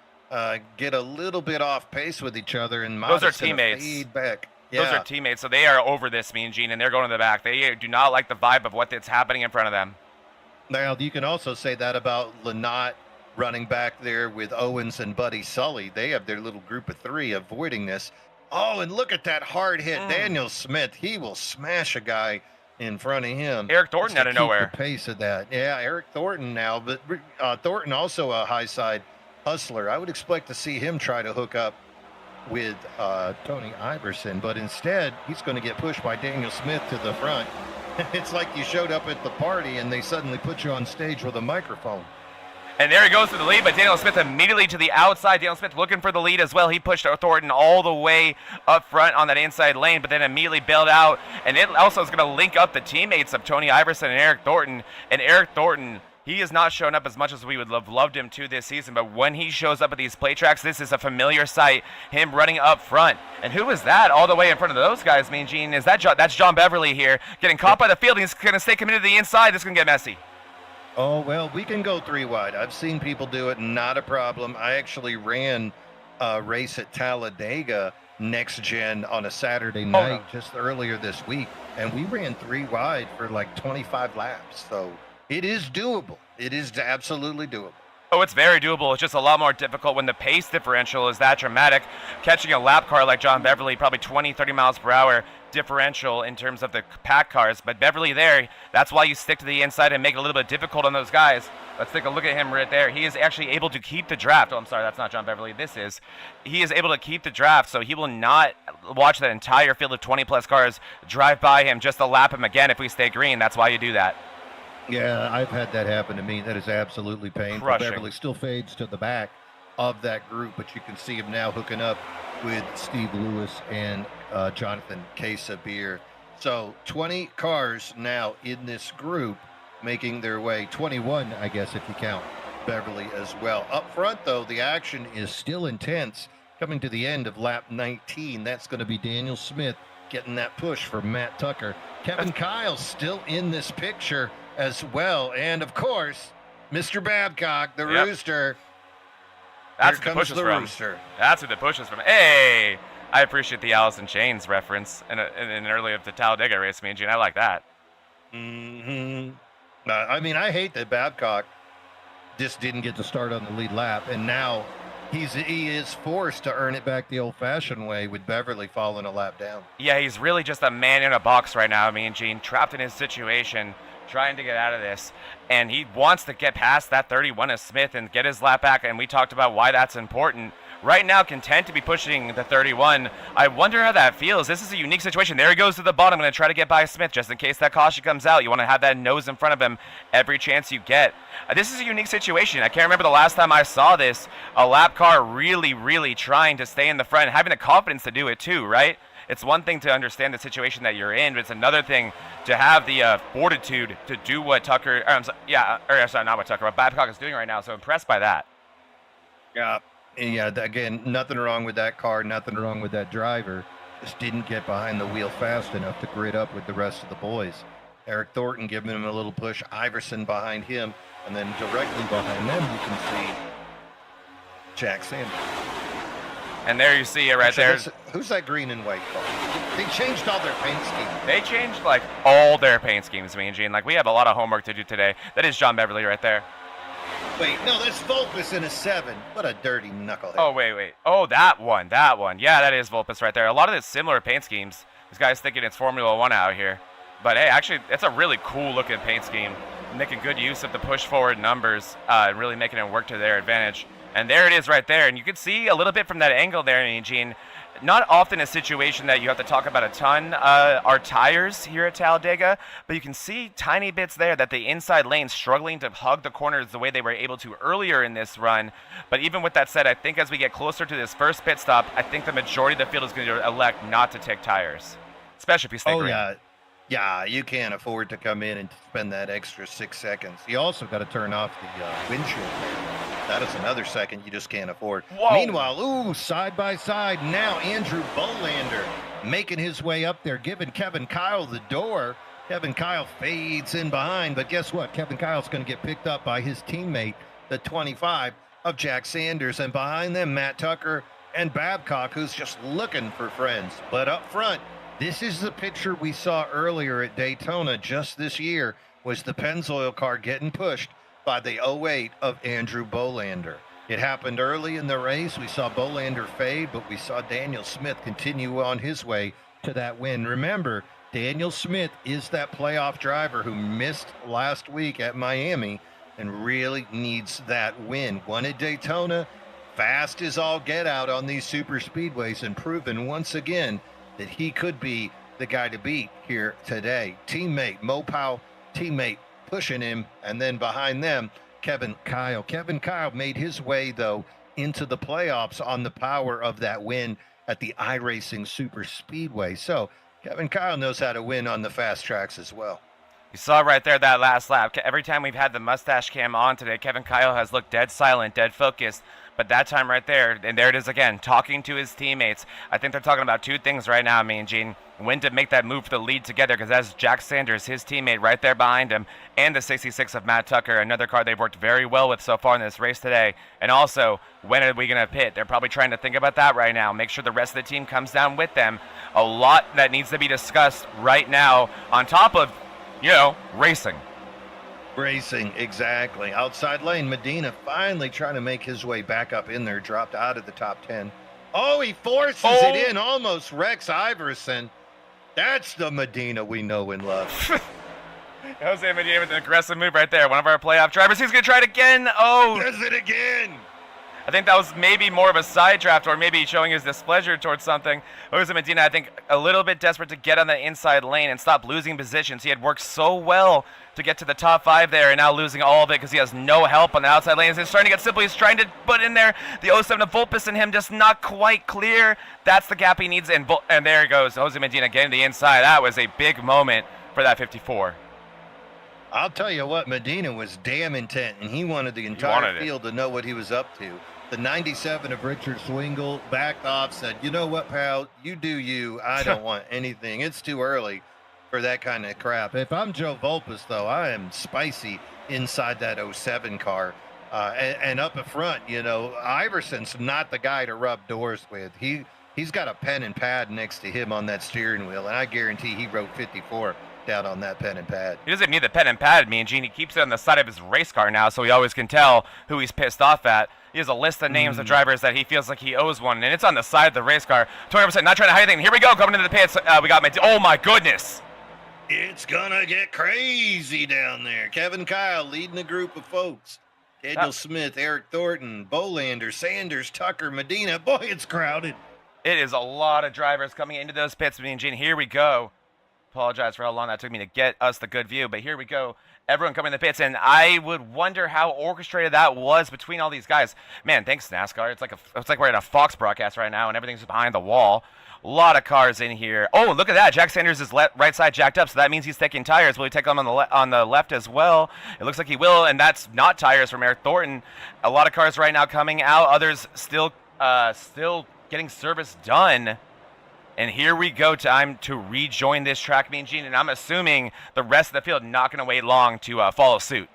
get a little bit off pace with each other, and those are teammates. Feedback. Those are teammates, so they are over this, Mean Gene, and they're going to the back. They do not like the vibe of what's happening in front of them. Now, you can also say that about Lynott running back there with Owens and Buddy Sully. They have their little group of 3 avoiding this. Oh, and look at that hard hit. Daniel Smith, he will smash a guy in front of him. Eric Thornton out of nowhere. The pace of that. Yeah, Eric Thornton now, but Thornton also a high side hustler. I would expect to see him try to hook up with Tony Iverson, but instead he's going to get pushed by Daniel Smith to the front. It's like you showed up at the party and they suddenly put you on stage with a microphone. And there he goes to the lead, but Daniel Smith immediately to the outside. Daniel Smith looking for the lead as well. He pushed Thornton all the way up front on that inside lane, but then immediately bailed out. And it also is going to link up the teammates of Tony Iverson and Eric Thornton. And Eric Thornton, he has not shown up as much as we would have loved him to this season, but when he shows up at these play tracks, this is a familiar sight, him running up front. And who is that all the way in front of those guys, Mean Gene? Is that that's John Beverly here, getting caught by the field. He's going to stay committed to the inside. This is going to get messy. Oh, well, we can go 3 wide. I've seen people do it, not a problem. I actually ran a race at Talladega next gen on a Saturday night just earlier this week, and we ran 3 wide for like 25 laps. So it is doable. It is absolutely doable. Oh, it's very doable. It's just a lot more difficult when the pace differential is that dramatic. Catching a lap car like John Beverly, probably 20, 30 miles per hour differential in terms of the pack cars. But Beverly there, that's why you stick to the inside and make it a little bit difficult on those guys. Let's take a look at him right there. He is actually able to keep the draft. Oh, I'm sorry, that's not John Beverly. This is. He is able to keep the draft, so he will not watch that entire field of 20-plus cars drive by him just to lap him again if we stay green. That's why you do that. Yeah, I've had that happen to me. That is absolutely painful. Crushing. Beverly still fades to the back of that group, but you can see him now hooking up with Steve Lewis and Jonathan Quesabir. So 20 cars now in this group making their way, 21, I guess, if you count Beverly as well. Up front, though, the action is still intense. Coming to the end of lap 19, that's going to be Daniel Smith getting that push for Matt Tucker. Kevin Kyle still in this picture as well. And, of course, Mr. Babcock, the Rooster. That's Here what comes the Rooster. That's what the push is from. Hey! I appreciate the Allison Chains reference in an earlier of the Talladega race, Mean Gene. I like that. I mean, I hate that Babcock just didn't get to start on the lead lap, and now he is forced to earn it back the old-fashioned way with Beverly falling a lap down. Yeah, he's really just a man in a box right now, Mean Gene, trapped in his situation, trying to get out of this. And he wants to get past that 31 of Smith and get his lap back, and we talked about why that's important. Right now, content to be pushing the 31. I wonder how that feels. This is a unique situation. There he goes to the bottom. Going to try to get by Smith just in case that caution comes out. You want to have that nose in front of him every chance you get. This is a unique situation. I can't remember the last time I saw this. A lap car really, really trying to stay in the front, having the confidence to do it too, right? It's one thing to understand the situation that you're in, but it's another thing to have the fortitude to do what Tucker, not what Tucker, what Babcock is doing right now. So impressed by that. Yeah. Yeah, again, nothing wrong with that car, nothing wrong with that driver. Just didn't get behind the wheel fast enough to grid up with the rest of the boys. Eric Thornton giving him a little push, Iverson behind him, and then directly behind them you can see Jack Sanders. And there you see it right there. Who's that green and white car? They changed all their paint schemes. They changed like all their paint schemes, Mean Gene. Like we have a lot of homework to do today. That is John Beverly right there. Wait, no, that's Vulpes in a 7. What a dirty knucklehead. Oh, wait. Oh, that one. Yeah, that is Vulpes right there. A lot of the similar paint schemes. This guy's thinking it's Formula 1 out here. But, hey, actually, it's a really cool-looking paint scheme. Making good use of the push-forward numbers and really making it work to their advantage. And there it is right there. And you can see a little bit from that angle there, Eugene. Not often a situation that you have to talk about a ton are tires here at Talladega, but you can see tiny bits there that the inside lane struggling to hug the corners the way they were able to earlier in this run. But even with that said, I think as we get closer to this first pit stop, I think the majority of the field is going to elect not to take tires, especially if you stay green. Yeah, you can't afford to come in and spend that extra 6 seconds. You also got to turn off the windshield. That is another second you just can't afford. Whoa. Meanwhile, side by side, now Andrew Bolander making his way up there, giving Kevin Kyle the door. Kevin Kyle fades in behind, but guess what? Kevin Kyle's going to get picked up by his teammate, the 25 of Jack Sanders, and behind them, Matt Tucker and Babcock, who's just looking for friends. But up front, this is the picture we saw earlier at Daytona just this year, was the Pennzoil car getting pushed by the 08 of Andrew Bolander. It happened early in the race. We saw Bolander fade, but we saw Daniel Smith continue on his way to that win. Remember, Daniel Smith is that playoff driver who missed last week at Miami and really needs that win. Won at Daytona, fast as all get out on these super speedways, and proven once again that he could be the guy to beat here today. Teammate, Mopao teammate pushing him, and then behind them, Kevin Kyle. Kevin Kyle made his way, though, into the playoffs on the power of that win at the iRacing Superspeedway. So Kevin Kyle knows how to win on the fast tracks as well. You saw right there that last lap. Every time we've had the mustache cam on today, Kevin Kyle has looked dead silent, dead focused. But that time right there, and there it is again, talking to his teammates. I think they're talking about two things right now, me and Gene. When to make that move for the lead together, because that's Jack Sanders, his teammate right there behind him, and the 66 of Matt Tucker, another car they've worked very well with so far in this race today. And also, when are we going to pit? They're probably trying to think about that right now. Make sure the rest of the team comes down with them. A lot that needs to be discussed right now on top of, racing. Racing, exactly. Outside lane, Medina finally trying to make his way back up in there, dropped out of the top 10. Oh, he forces it in, almost wrecks Iverson. That's the Medina we know and love. Jose Medina with an aggressive move right there. One of our playoff drivers. He's going to try it again. Oh. Does it again. I think that was maybe more of a side draft or maybe showing his displeasure towards something. Jose Medina, I think, a little bit desperate to get on the inside lane and stop losing positions. He had worked so well to get to the top 5 there and now losing all of it because he has no help on the outside lanes. It's starting to get simple. He's trying to put in there the 07 of Volpus and him just not quite clear. That's the gap he needs. And there he goes. Jose Medina getting the inside. That was a big moment for that 54. I'll tell you what, Medina was damn intent, and he wanted the entire field to know what he was up to. The 97 of Richard Swingle backed off, said, you know what, pal, you do you. I don't want anything. It's too early for that kind of crap. If I'm Joe Volpus, though, I am spicy inside that 07 car. And up in front, Iverson's not the guy to rub doors with. He's got a pen and pad next to him on that steering wheel, and I guarantee he wrote 54 down on that pen and pad. He doesn't need the pen and pad, me and Gene. He keeps it on the side of his race car now, so he always can tell who he's pissed off at. He has a list of names of drivers that he feels like he owes one, and it's on the side of the race car. 20%, not trying to hide anything. Here we go, coming into the pits. We got oh my goodness. It's gonna get crazy down there. Kevin Kyle leading a group of folks. Daniel Smith, Eric Thornton, Bolander, Sanders, Tucker, Medina. Boy, it's crowded. It is a lot of drivers coming into those pits, me and Gene. Here we go. Apologize for how long that took me to get us the good view, but here we go. Everyone coming in the pits, and I would wonder how orchestrated that was between all these guys. Man, thanks NASCAR. It's like we're in a Fox broadcast right now, and everything's behind the wall. A lot of cars in here. Oh, look at that! Jack Sanders is right side jacked up, so that means he's taking tires. Will he take them on the left as well? It looks like he will, and that's not tires from Eric Thornton. A lot of cars right now coming out. Others still getting service done. And here we go, time to rejoin this track, me and Gene, and I'm assuming the rest of the field not going to wait long to follow suit.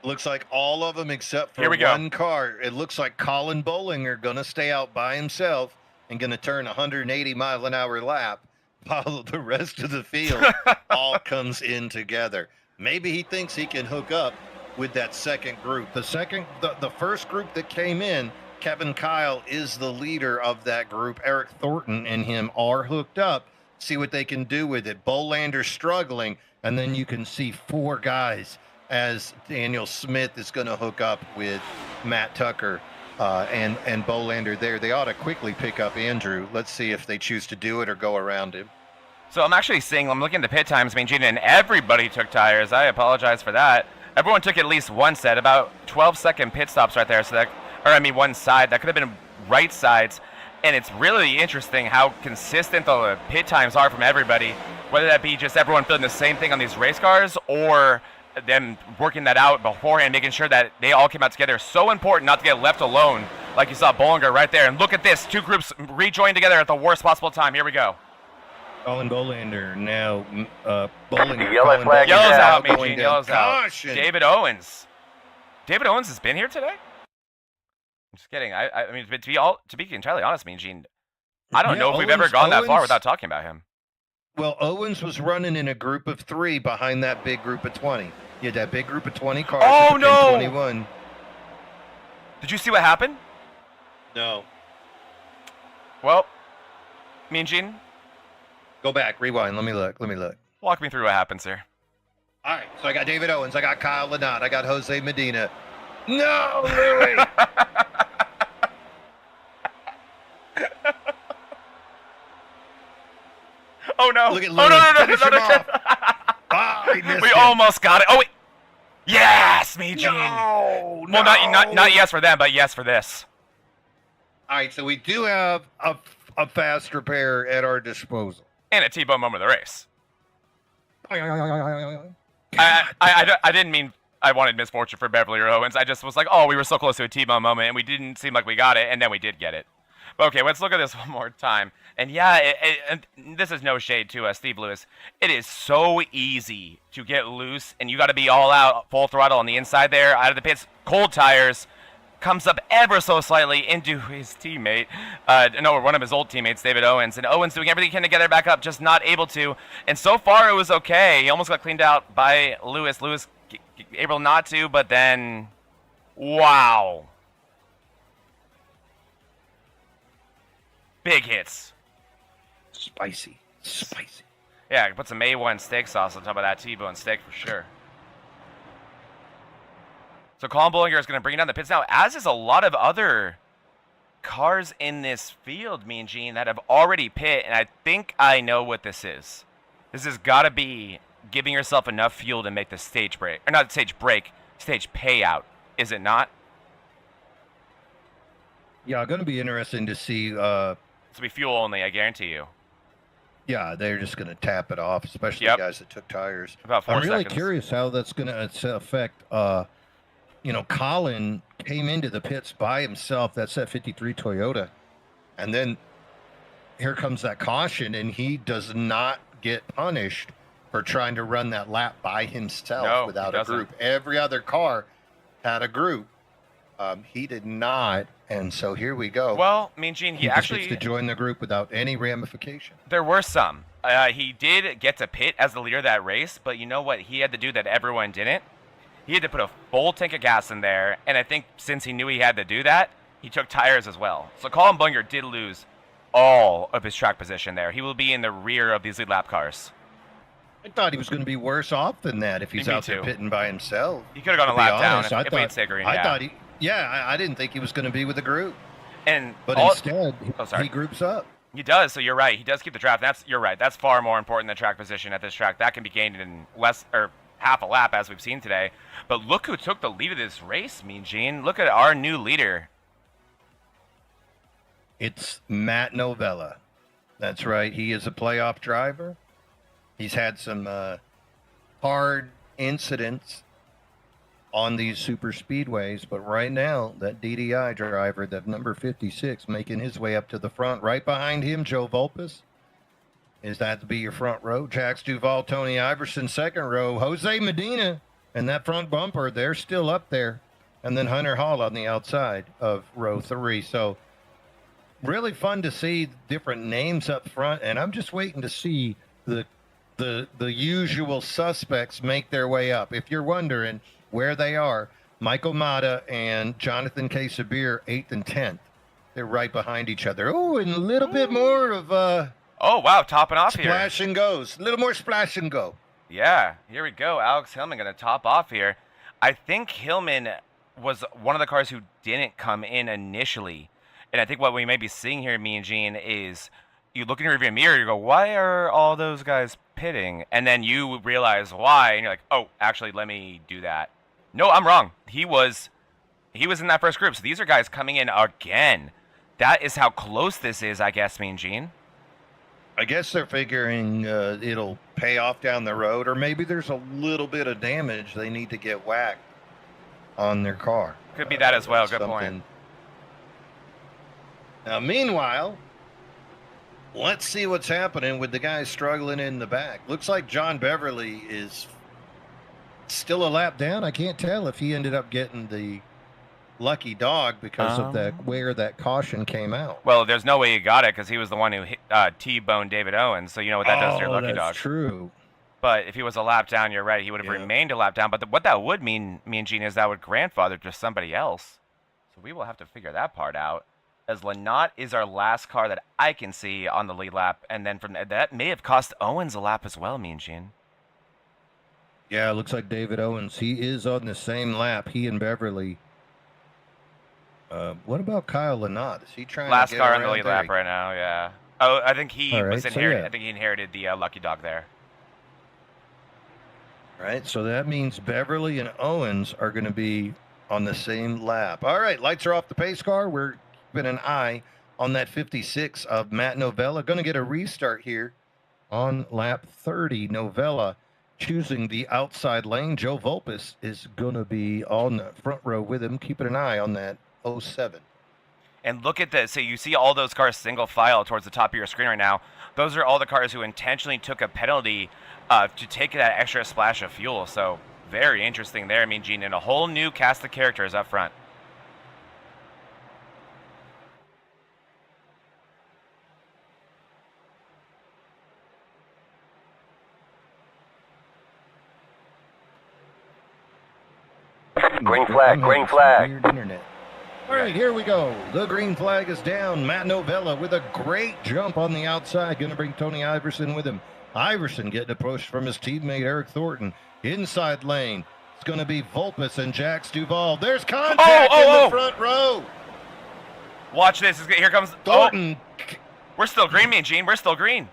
Looks like all of them except for one car. It looks like Colin Bollinger going to stay out by himself and going to turn 180-mile-an-hour lap while the rest of the field all comes in together. Maybe he thinks he can hook up with that second group. The first group that came in, Kevin Kyle is the leader of that group. Eric Thornton and him are hooked up. See what they can do with it. Bolander's struggling, and then you can see 4 guys as Daniel Smith is going to hook up with Matt Tucker and Bolander there. They ought to quickly pick up Andrew. Let's see if they choose to do it or go around him. So I'm looking at the pit times, and everybody took tires. I apologize for that. Everyone took at least one set, about 12-second pit stops right there. So one side. That could have been right sides. And it's really interesting how consistent the pit times are from everybody, whether that be just everyone feeling the same thing on these race cars or them working that out beforehand, making sure that they all came out together. So important not to get left alone, like you saw Bollinger right there. And look at this, 2 groups rejoin together at the worst possible time. Here we go. Colin Bolander now. Bollinger. Yellow flag. Yellows out, Gene. Yellows out. David Owens. David Owens has been here today? I'm just kidding. I mean, to be entirely honest, Gene, I don't know if we've ever gone that far without talking about him. Well, Owens was running in a group of 3 behind that big group of 20. You had that big group of 20 cars. Oh, no! 21. Did you see what happened? No. Well, Gene? Go back, rewind. Let me look. Walk me through what happens here. All right, so I got David Owens, I got Kyle Lynott, I got Jose Medina. No, Louis! Oh no! Look at Oh Louis. no! Finish him off. We almost got it. Oh wait! Yes, Mean Gene. No, Well, not yes for them, but yes for this. All right, so we do have a fast repair at our disposal. And a T-bone moment of the race. God. I didn't mean I wanted misfortune for Beverly or Owens. I just was like, oh, we were so close to a T-bone moment, and we didn't seem like we got it, and then we did get it. But okay, let's look at this one more time. And yeah, and this is no shade to Steve Lewis. It is so easy to get loose, and you got to be all out, full throttle on the inside there, out of the pits, cold tires. Comes up ever so slightly into his teammate, one of his old teammates, David Owens. And Owens doing everything he can to get her back up, just not able to. And so far, it was okay. He almost got cleaned out by Lewis. Lewis able not to, but then, wow. Big hits. Spicy. Yeah, put some A1 steak sauce on top of that T-bone steak for sure. So Colin Bollinger is going to bring it down the pits now, as is a lot of other cars in this field, Mean Gene, that have already pit, and I think I know what this is. This has got to be giving yourself enough fuel to make the stage break. Or not stage break, stage payout, is it not? Yeah, going to be interesting to see. This will be fuel only, I guarantee you. Yeah, they're just going to tap it off, especially Yep. the guys that took tires. About 4 I'm really seconds. curious how that's going to affect. Colin came into the pits by himself. That's that 53 Toyota. And then here comes that caution, and he does not get punished for trying to run that lap by himself No, without he a doesn't. group. Every other car had a group. He did not, and so here we go. Well, Mean Gene, he just actually... gets to join the group without any ramification. There were some. He did get to pit as the leader of that race, but you know what he had to do that everyone didn't? He had to put a full tank of gas in there, and I think since he knew he had to do that, he took tires as well. So Colin Bollinger did lose all of his track position there. He will be in the rear of these lead lap cars. I thought he was going to be worse off than that if he's Me out there too. pitting by himself. He could have gone a To be lap down honest, if we had stayed green. I Yeah. thought I didn't think he was going to be with the group, And but all, instead sorry. he groups up. He does, so you're right. He does keep the draft. You're right. That's far more important than track position at this track. That can be gained in less or half a lap, as we've seen today. But look who took the lead of this race, Mean Gene. Look at our new leader. It's Matt Novella. That's right. He is a playoff driver. He's had some hard incidents on these super speedways, but right now, that DDI driver, that number 56, making his way up to the front. Right behind him, Joe Vulpes. Is that to be your front row? Jax Duvall, Tony Iverson, second row. Jose Medina, and that front bumper, they're still up there. And then Hunter Hall on the outside of row 3. So really fun to see different names up front, and I'm just waiting to see the usual suspects make their way up. If you're wondering where they are, Michael Mata and Jonathan K. Sabir, 8th and 10th. They're right behind each other. Oh, and a little bit more of Oh, wow, topping off here. splash and goes. A little more splash and go. Yeah, here we go. Alex Hillman going to top off here. I think Hillman was one of the cars who didn't come in initially. And I think what we may be seeing here, Mean Gene, is you look in your rearview mirror, you go, why are all those guys pitting? And then you realize why, and you're like, oh, actually, let me do that. No, I'm wrong. He was in that first group. So these are guys coming in again. That is how close this is, I guess, Mean Gene. I guess they're figuring it'll pay off down the road, or maybe there's a little bit of damage they need to get whacked on their car. Could be that as well. Good point. Now, meanwhile, let's see what's happening with the guys struggling in the back. Looks like John Beverly is still a lap down. I can't tell if he ended up getting the lucky dog because of where that caution came out. Well, there's no way he got it because he was the one who T-boned David Owens. So you know what that does to your lucky dog. That's true. But if he was a lap down, you're right. He would have remained a lap down. But what that would mean, Gene, is that would grandfather to somebody else. So we will have to figure that part out. As Lynott is our last car that I can see on the lead lap. And then from that may have cost Owens a lap as well, Mean Gene. Yeah, it looks like David Owens. He is on the same lap. He and Beverly. What about Kyle Lynott? Is he trying Last to get car on the around lead there? lap right now, yeah. Oh, I think he All right, was so inherited. yeah. I think he inherited the lucky dog there. Right, so that means Beverly and Owens are going to be on the same lap. All right, lights are off the pace car. We're keeping an eye on that 56 of Matt Novella. Going to get a restart here on lap 30. Novella choosing the outside lane. Joe Volpis is going to be on the front row with him, keeping an eye on that 07. And look at this. So you see all those cars single file towards the top of your screen right now. Those are all the cars who intentionally took a penalty to take that extra splash of fuel. So very interesting there, Mean Gene, and a whole new cast of characters up front. Green flag, green flag. Weird internet. All right, here we go. The green flag is down. Matt Novella with a great jump on the outside. Going to bring Tony Iverson with him. Iverson getting a push from his teammate Eric Thornton. Inside lane. It's going to be Volpis and Jax Duvall. There's contact in the front row. Watch this. Here comes Thornton. We're still green, Mean Gene. We're still green.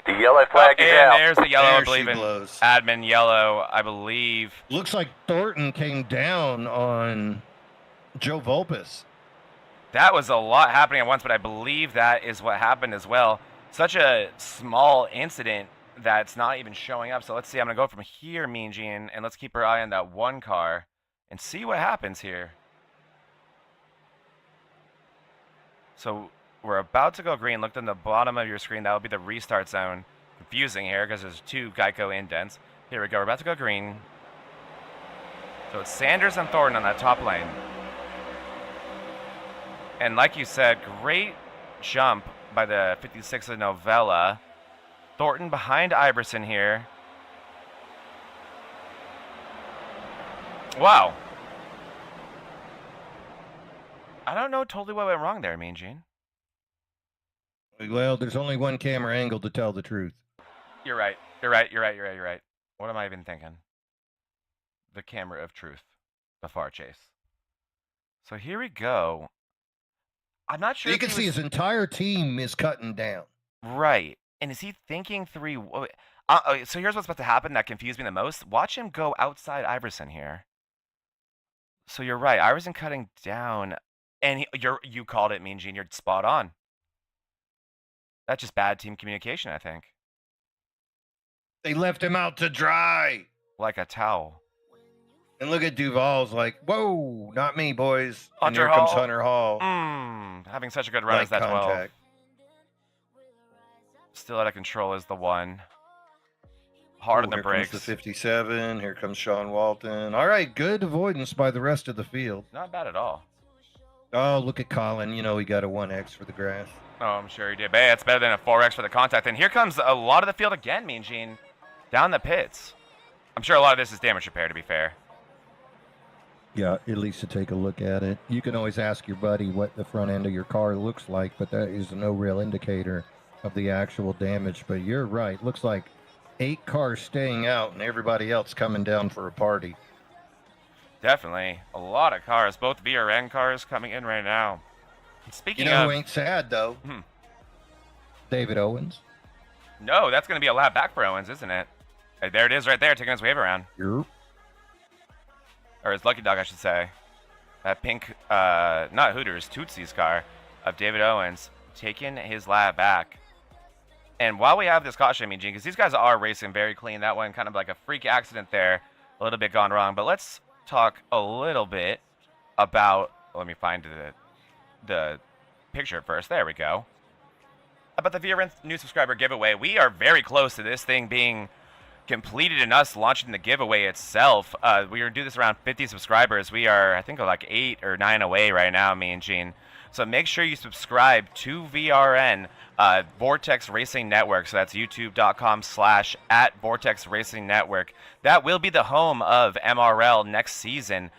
The yellow flag is out. And there's the yellow, There I believe, she in blows. admin yellow, I believe. Looks like Thornton came down on Joe Volpis. That was a lot happening at once, but I believe that is what happened as well. Such a small incident that's not even showing up. So let's see. I'm going to go from here, Mean Gene, and let's keep our eye on that one car and see what happens here. So we're about to go green. Look in the bottom of your screen. That will be the restart zone. Confusing here because there's two Geico indents. Here we go. We're about to go green. So it's Sanders and Thornton on that top lane. And like you said, great jump by the 56 of Novella. Thornton behind Iverson here. Wow. I don't know totally what went wrong there, Mean Gene. Well, there's only one camera angle to tell the truth. You're right. You're right. What am I even thinking? The camera of truth. The far chase. So here we go. I'm not sure. You can see his entire team is cutting down. Right. And is he thinking three? So here's what's about to happen that confused me the most. Watch him go outside Iverson here. So you're right. Iverson cutting down. And you called it, Mean Gene. You're spot on. That's just bad team communication, I think. They left him out to dry. Like a towel. And look at Duvall's like, whoa, not me, boys. And Hunter here comes Hall. Hunter Hall. Having such a good run as that 12. contact. Still out of control is the one. Hard on the Here brakes. comes the 57. Here comes Sean Walton. All right, good avoidance by the rest of the field. Not bad at all. Oh, look at Colin. You know he got a 1X for the grass. Oh, I'm sure he did. But yeah, it's better than a 4X for the contact. And here comes a lot of the field again, Mean Gene. Down the pits. I'm sure a lot of this is damage repair, to be fair. Yeah, at least to take a look at it. You can always ask your buddy what the front end of your car looks like, but that is no real indicator of the actual damage. But you're right. Looks like 8 cars staying out and everybody else coming down for a party. Definitely. A lot of cars. Both VRN cars coming in right now. Speaking You know of... who ain't sad, though? David Owens. No, that's going to be a lap back for Owens, isn't it? There it is right there, taking his wave around. Yep. Or his lucky dog, I should say. That pink, not Hooters, Tootsie's car of David Owens taking his lap back. And while we have this caution, Mean Gene, because these guys are racing very clean, that one kind of like a freak accident there, a little bit gone wrong. But let's talk a little bit about, let me find the picture first. There we go. About the VRN new subscriber giveaway. We are very close to this thing being completed and us launching the giveaway itself. We're going to do this around 50 subscribers. We are, I think, like 8 or 9 away right now, me and Gene. So make sure you subscribe to VRN, Vortex Racing Network. So that's youtube.com/@Vortex Racing Network. That will be the home of MRL next season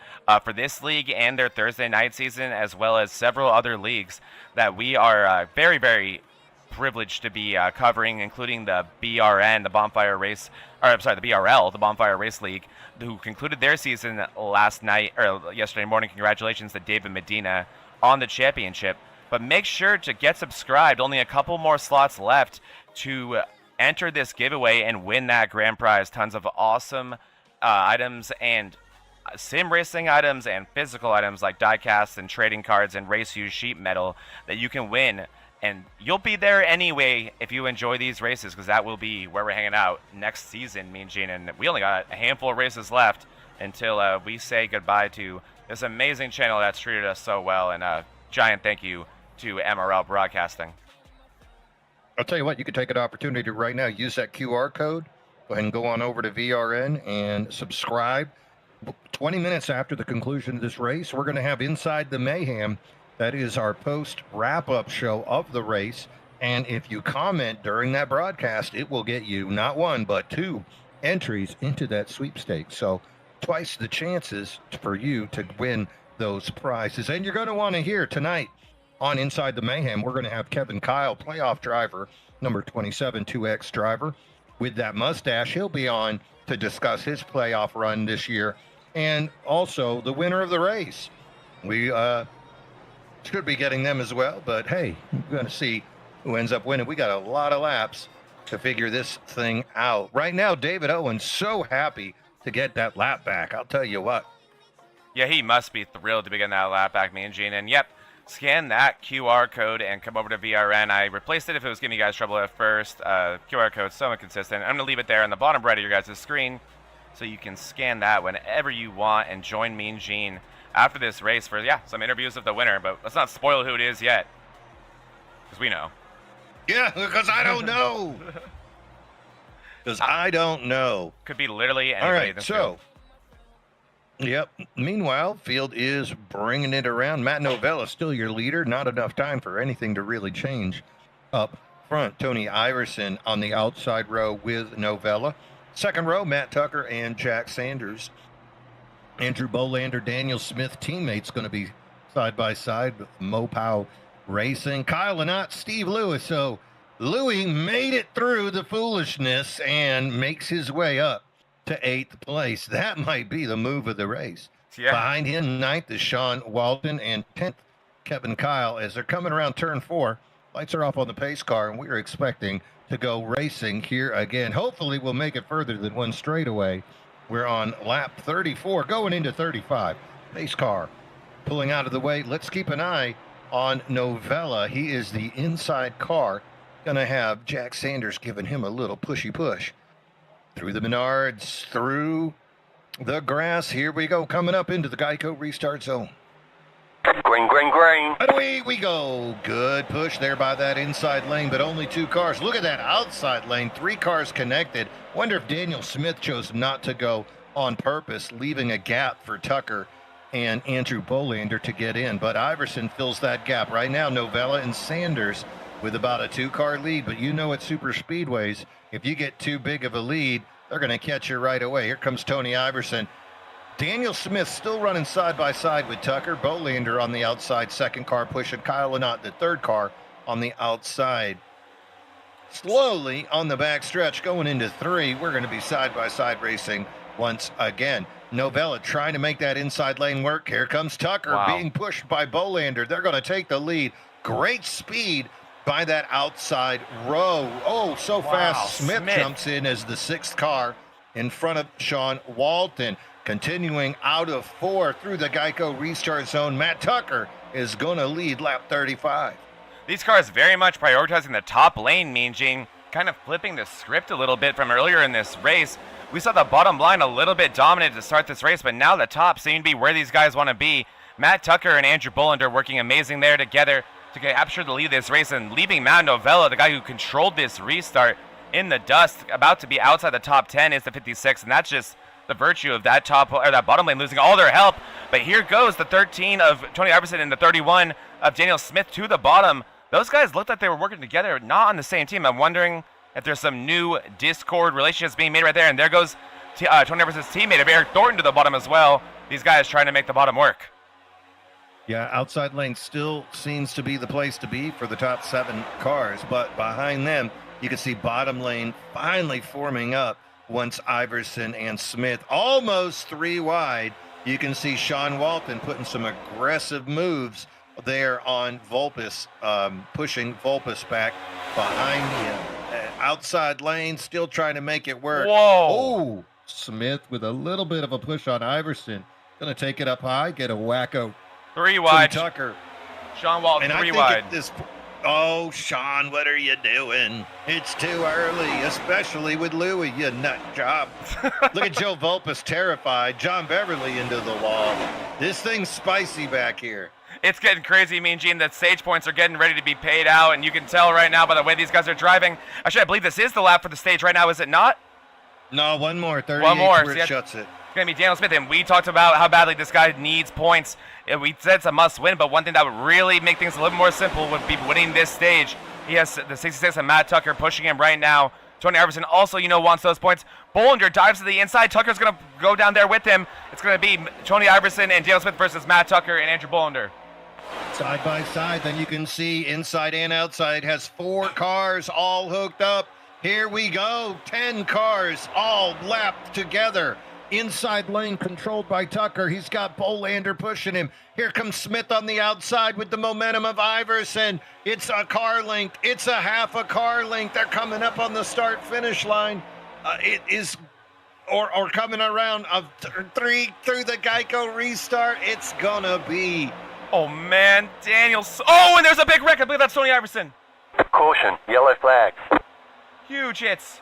for this league and their Thursday night season, as well as several other leagues that we are very, very privileged to be covering, including the BRN, the Bonfire Race, or I'm sorry, the BRL, the Bonfire Race League, who concluded their season last night or yesterday morning. Congratulations to David Medina on the championship. But make sure to get subscribed. Only a couple more slots left to enter this giveaway and win that grand prize. Tons of awesome items and sim racing items and physical items like diecasts and trading cards and race used sheet metal that you can win. And you'll be there anyway if you enjoy these races, because that will be where we're hanging out next season, me and Gene. And we only got a handful of races left until we say goodbye to this amazing channel that's treated us so well. And giant thank you to MRL Broadcasting. I'll tell you what, you could take an opportunity right now, use that QR code, go ahead and go on over to VRN and subscribe. 20 minutes after the conclusion of this race, we're going to have Inside the Mayhem. That is our post wrap-up show of the race. And if you comment during that broadcast, it will get you not one, but 2 entries into that sweepstakes. So twice the chances for you to win those prizes. And you're going to want to hear tonight on Inside the Mayhem, we're going to have Kevin Kyle, playoff driver, number 27, 2X driver. With that mustache, he'll be on to discuss his playoff run this year and also the winner of the race. We should be getting them as well, but hey, we're going to see who ends up winning. We got a lot of laps to figure this thing out. Right now, David Owen so happy to get that lap back. I'll tell you what. Yeah, he must be thrilled to be getting that lap back, me and Gene. And yep, scan that QR code and come over to VRN. I replaced it if it was giving you guys trouble at first. QR code's so inconsistent. I'm going to leave it there on the bottom right of your guys' screen so you can scan that whenever you want and join me and Gene after this race for, some interviews of the winner. But let's not spoil who it is yet, because we know. Yeah, because I don't know. Because I don't know. Could be literally anybody. All right, this so, yep. Meanwhile, field is bringing it around. Matt Novella still your leader. Not enough time for anything to really change up front. Tony Iverson on the outside row with Novella. Second row, Matt Tucker and Jack Sanders. Andrew Bolander, Daniel Smith, teammates going to be side by side with Mopao Racing. Kyle Lynott, Steve Lewis. So Louis made it through the foolishness and makes his way up to 8th place. That might be the move of the race. Yeah. Behind him, 9th is Sean Walton, and 10th, Kevin Kyle. As they're coming around turn 4, lights are off on the pace car, and we're expecting to go racing here again. Hopefully we'll make it further than one straightaway. We're on lap 34, going into 35. Pace car pulling out of the way. Let's keep an eye on Novella. He is the inside car. Going to have Jack Sanders giving him a little pushy push. Through the Menards, through the grass. Here we go, coming up into the Geico restart zone. Green, green, green. Away we go. Good push there by that inside lane, but only 2 cars. Look at that outside lane. 3 cars connected. Wonder if Daniel Smith chose not to go on purpose, leaving a gap for Tucker and Andrew Bolander to get in. But Iverson fills that gap. Right now, Novella and Sanders with about a 2-car lead. But you know at super speedways, if you get too big of a lead, they're going to catch you right away. Here comes Tony Iverson. Daniel Smith still running side by side with Tucker. Bolander on the outside, 2nd car pushing. Kyle Lynott, the 3rd car on the outside. Slowly on the back stretch, going into 3. We're going to be side by side racing once again. Novella trying to make that inside lane work. Here comes Tucker being pushed by Bolander. They're going to take the lead. Great speed by that outside row. Oh, so fast. Smith jumps in as the 6th car in front of Sean Walton. Continuing out of 4 through the Geico restart zone, Matt Tucker is going to lead lap 35. These cars very much prioritizing the top lane, Mean Gene, kind of flipping the script a little bit from earlier in this race. We saw the bottom line a little bit dominant to start this race, but now the top seem to be where these guys want to be. Matt Tucker and Andrew Bolander working amazing there together to capture the lead of this race, and leaving Matt Novella, the guy who controlled this restart, in the dust, about to be outside the top 10 is the 56, and that's just the virtue of that that bottom lane losing all their help. But here goes the 13 of Tony Iverson and the 31 of Daniel Smith to the bottom. Those guys looked like they were working together, not on the same team. I'm wondering if there's some new Discord relationships being made right there. And there goes Tony Iverson's teammate of Eric Thornton to the bottom as well. These guys trying to make the bottom work. Yeah, outside lane still seems to be the place to be for the top 7 cars. But behind them, you can see bottom lane finally forming up. Once Iverson and Smith almost 3 wide, you can see Sean Walton putting some aggressive moves there on Vulpes, pushing Vulpes back behind him. outside lane, still trying to make it work. Whoa. Oh, Smith with a little bit of a push on Iverson. Going to take it up high, get a wacko. 3 wide. Tucker. Sean Walton, And 3 I think wide. at this oh, Sean, what are you doing? It's too early, especially with Louie, you nut job. Look at Joe Vulpes terrified. John Beverly into the wall. This thing's spicy back here. It's getting crazy, Mean Gene. The stage points are getting ready to be paid out, and you can tell right now by the way these guys are driving. Actually, I believe this is the lap for the stage right now, is it not? No, one more. 38 One more. where it shuts it. It's going to be Daniel Smith, and we talked about how badly this guy needs points. And we said it's a must-win, but one thing that would really make things a little more simple would be winning this stage. He has the 66 and Matt Tucker pushing him right now. Tony Iverson also, wants those points. Bollinger dives to the inside. Tucker's going to go down there with him. It's going to be Tony Iverson and Daniel Smith versus Matt Tucker and Andrew Bollinger. Side by side, then you can see inside and outside has 4 cars all hooked up. Here we go, 10 cars all lapped together. Inside lane controlled by Tucker. He's got Bolander pushing him. Here comes Smith on the outside with the momentum of Iverson. It's a car length. It's a half a car length. They're coming up on the start-finish line. It is, or coming around of 3 through the Geico restart. It's gonna be. Oh, man, Daniels. Oh, and there's a big wreck. I believe that's Tony Iverson. Caution, yellow flag. Huge hits.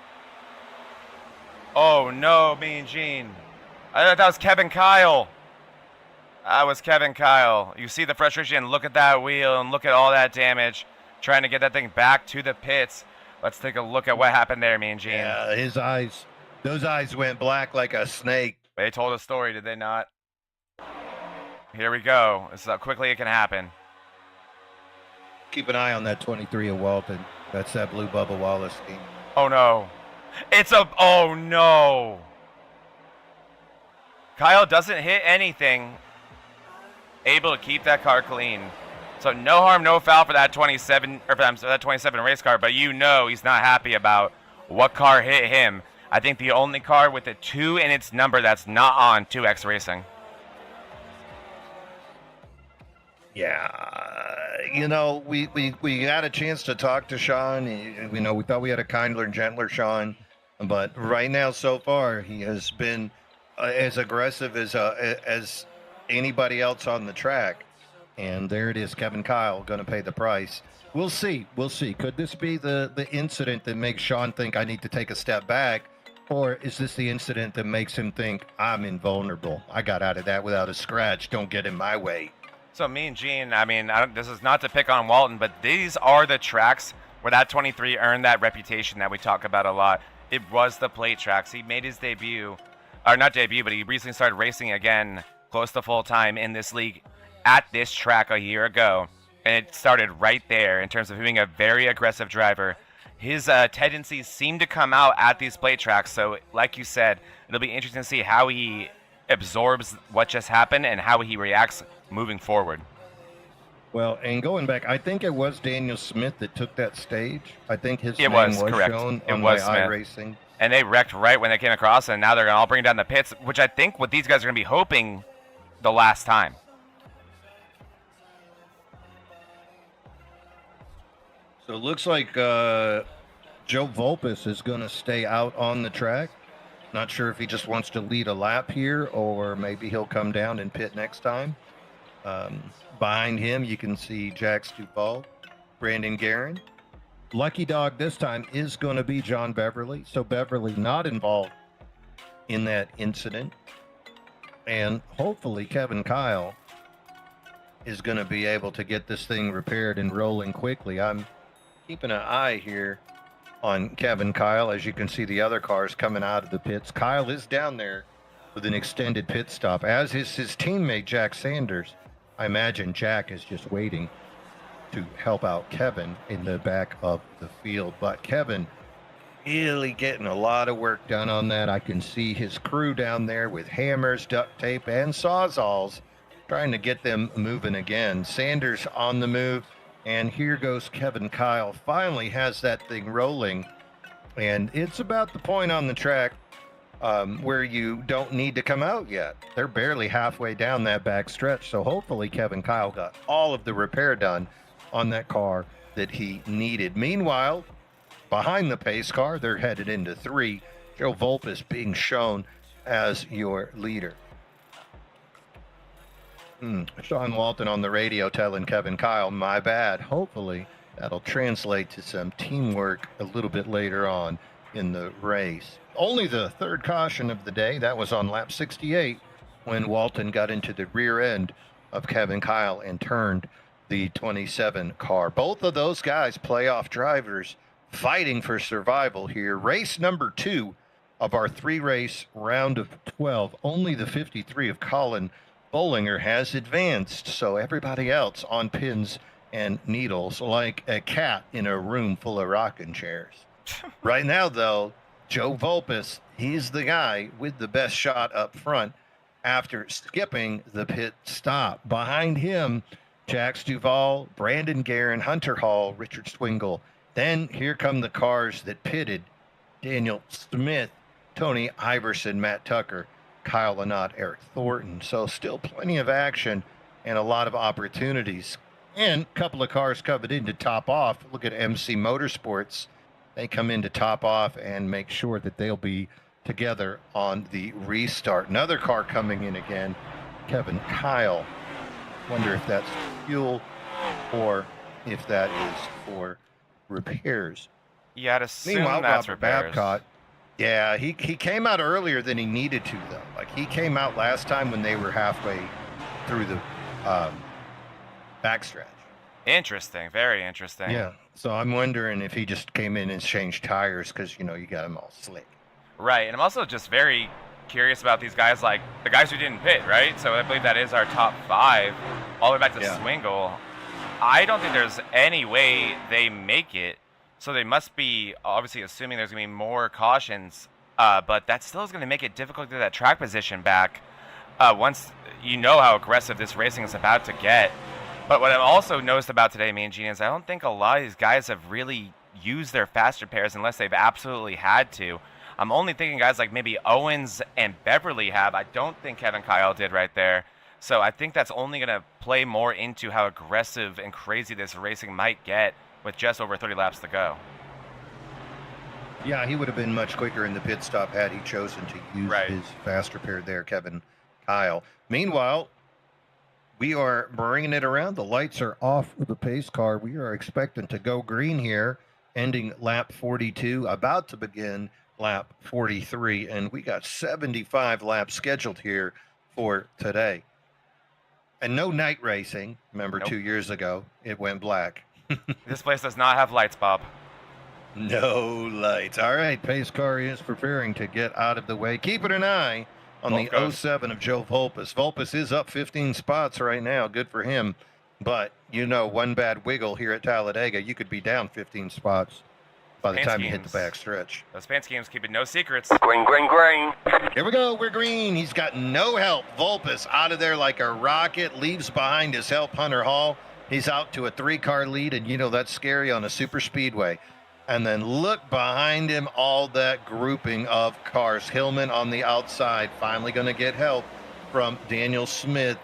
Oh, no, Mean Gene. I thought that was Kevin Kyle. That was Kevin Kyle. You see the frustration. Look at that wheel and look at all that damage. Trying to get that thing back to the pits. Let's take a look at what happened there, Mean Gene. Yeah, his eyes. Those eyes went black like a snake. They told a story, did they not? Here we go. This is how quickly it can happen. Keep an eye on that 23 of Walton. That's that blue Bubba Wallace team. Oh, no. Oh, no. Kyle doesn't hit anything. Able to keep that car clean. So no harm, no foul for that 27, or that 27 race car, but he's not happy about what car hit him. I think the only car with a 2 in its number that's not on 2X Racing. Yeah, we had a chance to talk to Sean. We thought we had a kinder and gentler Sean, but right now, so far, he has been as aggressive as anybody else on the track. And there it is, Kevin Kyle going to pay the price. We'll see. Could this be the incident that makes Sean think I need to take a step back? Or is this the incident that makes him think I'm invulnerable? I got out of that without a scratch. Don't get in my way. So Mean Gene, this is not to pick on Walton, but these are the tracks where that 23 earned that reputation that we talk about a lot. It was the plate tracks. He made his debut, or not debut, but he recently started racing again close to full time in this league at this track a year ago. And it started right there in terms of being a very aggressive driver. His tendencies seem to come out at these plate tracks. So like you said, it'll be interesting to see how he absorbs what just happened and how he reacts moving forward. Well, and going back, I think it was Daniel Smith that took that stage. I think his name was correct. Shown on was my Smith. iRacing. And they wrecked right when they came across, and now they're going to all bring down the pits, which I think what these guys are going to be hoping the last time. So it looks like Joe Vulpes is going to stay out on the track. Not sure if he just wants to lead a lap here, or maybe he'll come down and pit next time. Behind him, you can see Jack Stupal, Brandon Guerin. Lucky dog this time is going to be John Beverly. So Beverly not involved in that incident. And hopefully Kevin Kyle is going to be able to get this thing repaired and rolling quickly. I'm keeping an eye here on Kevin Kyle. As you can see, the other cars coming out of the pits. Kyle is down there with an extended pit stop, as is his teammate Jack Sanders. I imagine Jack is just waiting to help out Kevin in the back of the field. But Kevin really getting a lot of work done on that. I can see his crew down there with hammers, duct tape, and sawzalls trying to get them moving again. Sanders on the move, and here goes Kevin Kyle. Finally has that thing rolling, and it's about the point on the track where you don't need to come out yet. They're barely halfway down that back stretch, so hopefully Kevin Kyle got all of the repair done on that car that he needed. Meanwhile, behind the pace car. They're headed into 3. Joe Volpus being shown as your leader. Sean Walton on the radio telling Kevin Kyle, my bad. Hopefully that'll translate to some teamwork a little bit later on in the race. Only the third caution of the day. That was on lap 68 when Walton got into the rear end of Kevin Kyle and turned the 27 car. Both of those guys, playoff drivers, fighting for survival here. Race number 2 of our 3-race round of 12. Only the 53 of Colin Bollinger has advanced, so everybody else on pins and needles like a cat in a room full of rocking chairs. Right now, though, Joe Volpus, he's the guy with the best shot up front after skipping the pit stop. Behind him, Jax Duvall, Brandon Guerin, Hunter Hall, Richard Swingle. Then here come the cars that pitted: Daniel Smith, Tony Iverson, Matt Tucker, Kyle Lynott, Eric Thornton. So still plenty of action and a lot of opportunities. And a couple of cars coming in to top off. Look at MC Motorsports. They come in to top off and make sure that they'll be together on the restart. Another car coming in again, Kevin Kyle. Wonder if that's fuel or if that is for repairs. Yeah, to assume Meanwhile, that's Robert repairs. Babcock, yeah, he came out earlier than he needed to, though. Like, he came out last time when they were halfway through the backstretch. Interesting, very interesting. Yeah, so I'm wondering if he just came in and changed tires because, you got him all slick. Right, and I'm also just very curious about these guys, like the guys who didn't pit, right? So I believe that is our top 5, all the way back to Swingle. I don't think there's any way they make it, so they must be obviously assuming there's going to be more cautions, but that still is going to make it difficult to get that track position back once you know how aggressive this racing is about to get. But what I've also noticed about today, me and Gene, is I don't think a lot of these guys have really used their faster pairs unless they've absolutely had to. I'm only thinking guys like maybe Owens and Beverly have. I don't think Kevin Kyle did right there. So I think that's only going to play more into how aggressive and crazy this racing might get with just over 30 laps to go. Yeah, he would have been much quicker in the pit stop had he chosen to use his faster pair there, Kevin Kyle. Meanwhile, we are bringing it around. The lights are off with the pace car. We are expecting to go green here, ending lap 42, about to begin lap 43, and we got 75 laps scheduled here for today. And no night racing. Remember, 2 years ago, it went black. This place does not have lights, Bob. No lights. All right, pace car is preparing to get out of the way. Keeping an eye on the 07 of Joe Volpus. Volpus is up 15 spots right now. Good for him. But, one bad wiggle here at Talladega, you could be down 15 spots by the time you hit the back stretch. Those paint schemes keeping no secrets. Green, green, green. Here we go. We're green. He's got no help. Volpus out of there like a rocket. Leaves behind his help, Hunter Hall. He's out to a 3-car lead, and that's scary on a Superspeedway. And then look behind him, all that grouping of cars. Hillman on the outside, finally going to get help from Daniel Smith.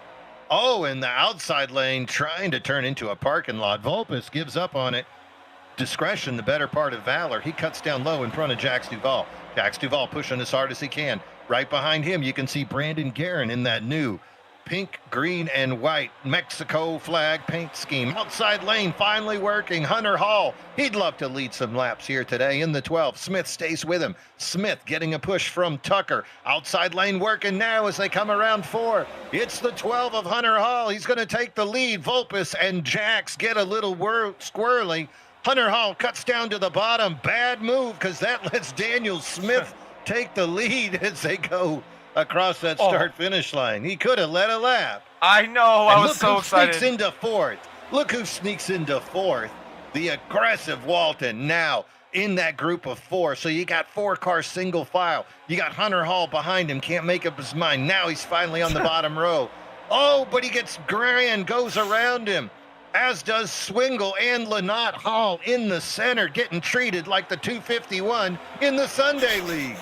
Oh, in the outside lane, trying to turn into a parking lot. Volpus gives up on it. Discretion, the better part of valor. He cuts down low in front of Jax Duvall. Jax Duvall pushing as hard as he can. Right behind him, you can see Brandon Guerin in that new pink, green, and white Mexico flag paint scheme. Outside lane finally working. Hunter Hall, he'd love to lead some laps here today in the 12. Smith stays with him. Smith getting a push from Tucker. Outside lane working now as they come around 4. It's the 12 of Hunter Hall. He's going to take the lead. Volpus and Jax get a little squirrely. Hunter Hall cuts down to the bottom. Bad move because that lets Daniel Smith take the lead as they go across that start-finish line. He could have led a lap. I know. I was so excited. Sneaks into 4th. Look who sneaks into 4th. The aggressive Walton now in that group of 4. So you got 4-car single file. You got Hunter Hall behind him. Can't make up his mind. Now he's finally on the bottom row. Oh, but he gets Grand, goes around him. As does Swingle and Lynott. Hall in the center, getting treated like the 251 in the Sunday League.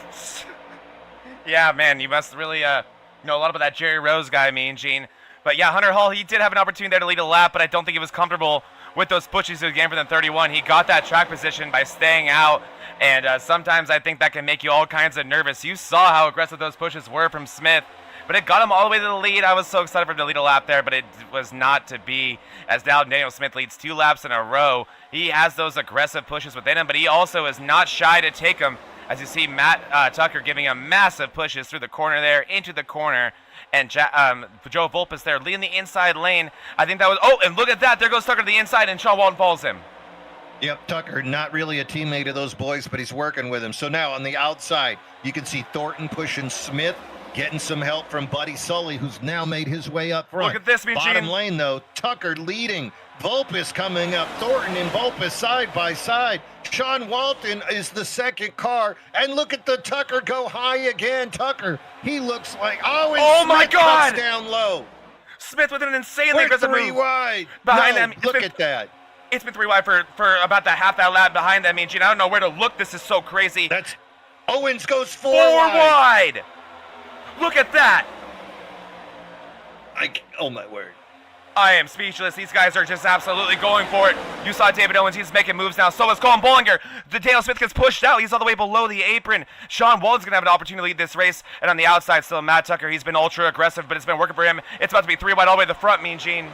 Yeah, man, you must really know a lot about that Jerry Rose guy, me and Gene. But yeah, Hunter Hall, he did have an opportunity there to lead a lap, but I don't think he was comfortable with those pushes he gained from the 31. He got that track position by staying out, and sometimes I think that can make you all kinds of nervous. You saw how aggressive those pushes were from Smith, but it got him all the way to the lead. I was so excited for him to lead a lap there, but it was not to be, as now Daniel Smith leads 2 laps in a row. He has those aggressive pushes within him, but he also is not shy to take them, as you see Matt Tucker giving him massive pushes through the corner there, into the corner, and Joe Volpus there leading the inside lane. I think that was, oh, and look at that, there goes Tucker to the inside, and Sean Walton follows him. Yep, Tucker, not really a teammate of those boys, but he's working with him. So now on the outside, you can see Thornton pushing Smith, getting some help from Buddy Sully, who's now made his way up front. Look at this, Bottom lane, though, Tucker leading. Volpus coming up. Thornton and Volpus side by side. Sean Walton is the second car. And look at the Tucker go high again. Tucker, he looks like, oh my Smith God! cuts down low. Smith with an insanely aggressive move. 3 wide. Behind no, them. Look at that. It's been 3 wide for about half that lap behind them. I mean, Gene, I don't know where to look. This is so crazy. That's Owens goes 4 wide. Look at that. Oh, my word. I am speechless. These guys are just absolutely going for it. You saw David Owens. He's making moves now. So is Colin Bollinger. Daniel Smith gets pushed out. He's all the way below the apron. Sean Walton's going to have an opportunity to lead this race. And on the outside, still Matt Tucker. He's been ultra aggressive, but it's been working for him. It's about to be 3 wide all the way to the front, Mean Gene.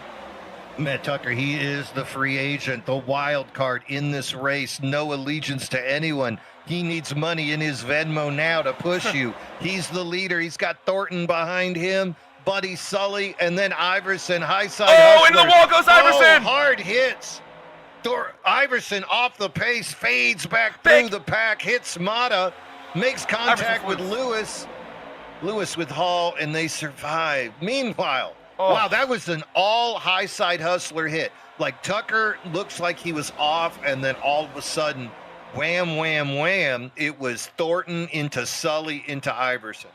Matt Tucker, he is the free agent, the wild card in this race. No allegiance to anyone. He needs money in his Venmo now to push you. He's the leader. He's got Thornton behind him, Buddy Sully, and then Iverson, high side hustler. In the wall goes Iverson. Hard hits. Iverson off the pace, fades back through the pack, hits Mata, makes contact with Lewis. Lewis with Hall, and they survive. Meanwhile, wow, that was an all high side hustler hit. Like Tucker looks like he was off, and then all of a sudden, wham, wham, wham, it was Thornton into Sully into Iverson.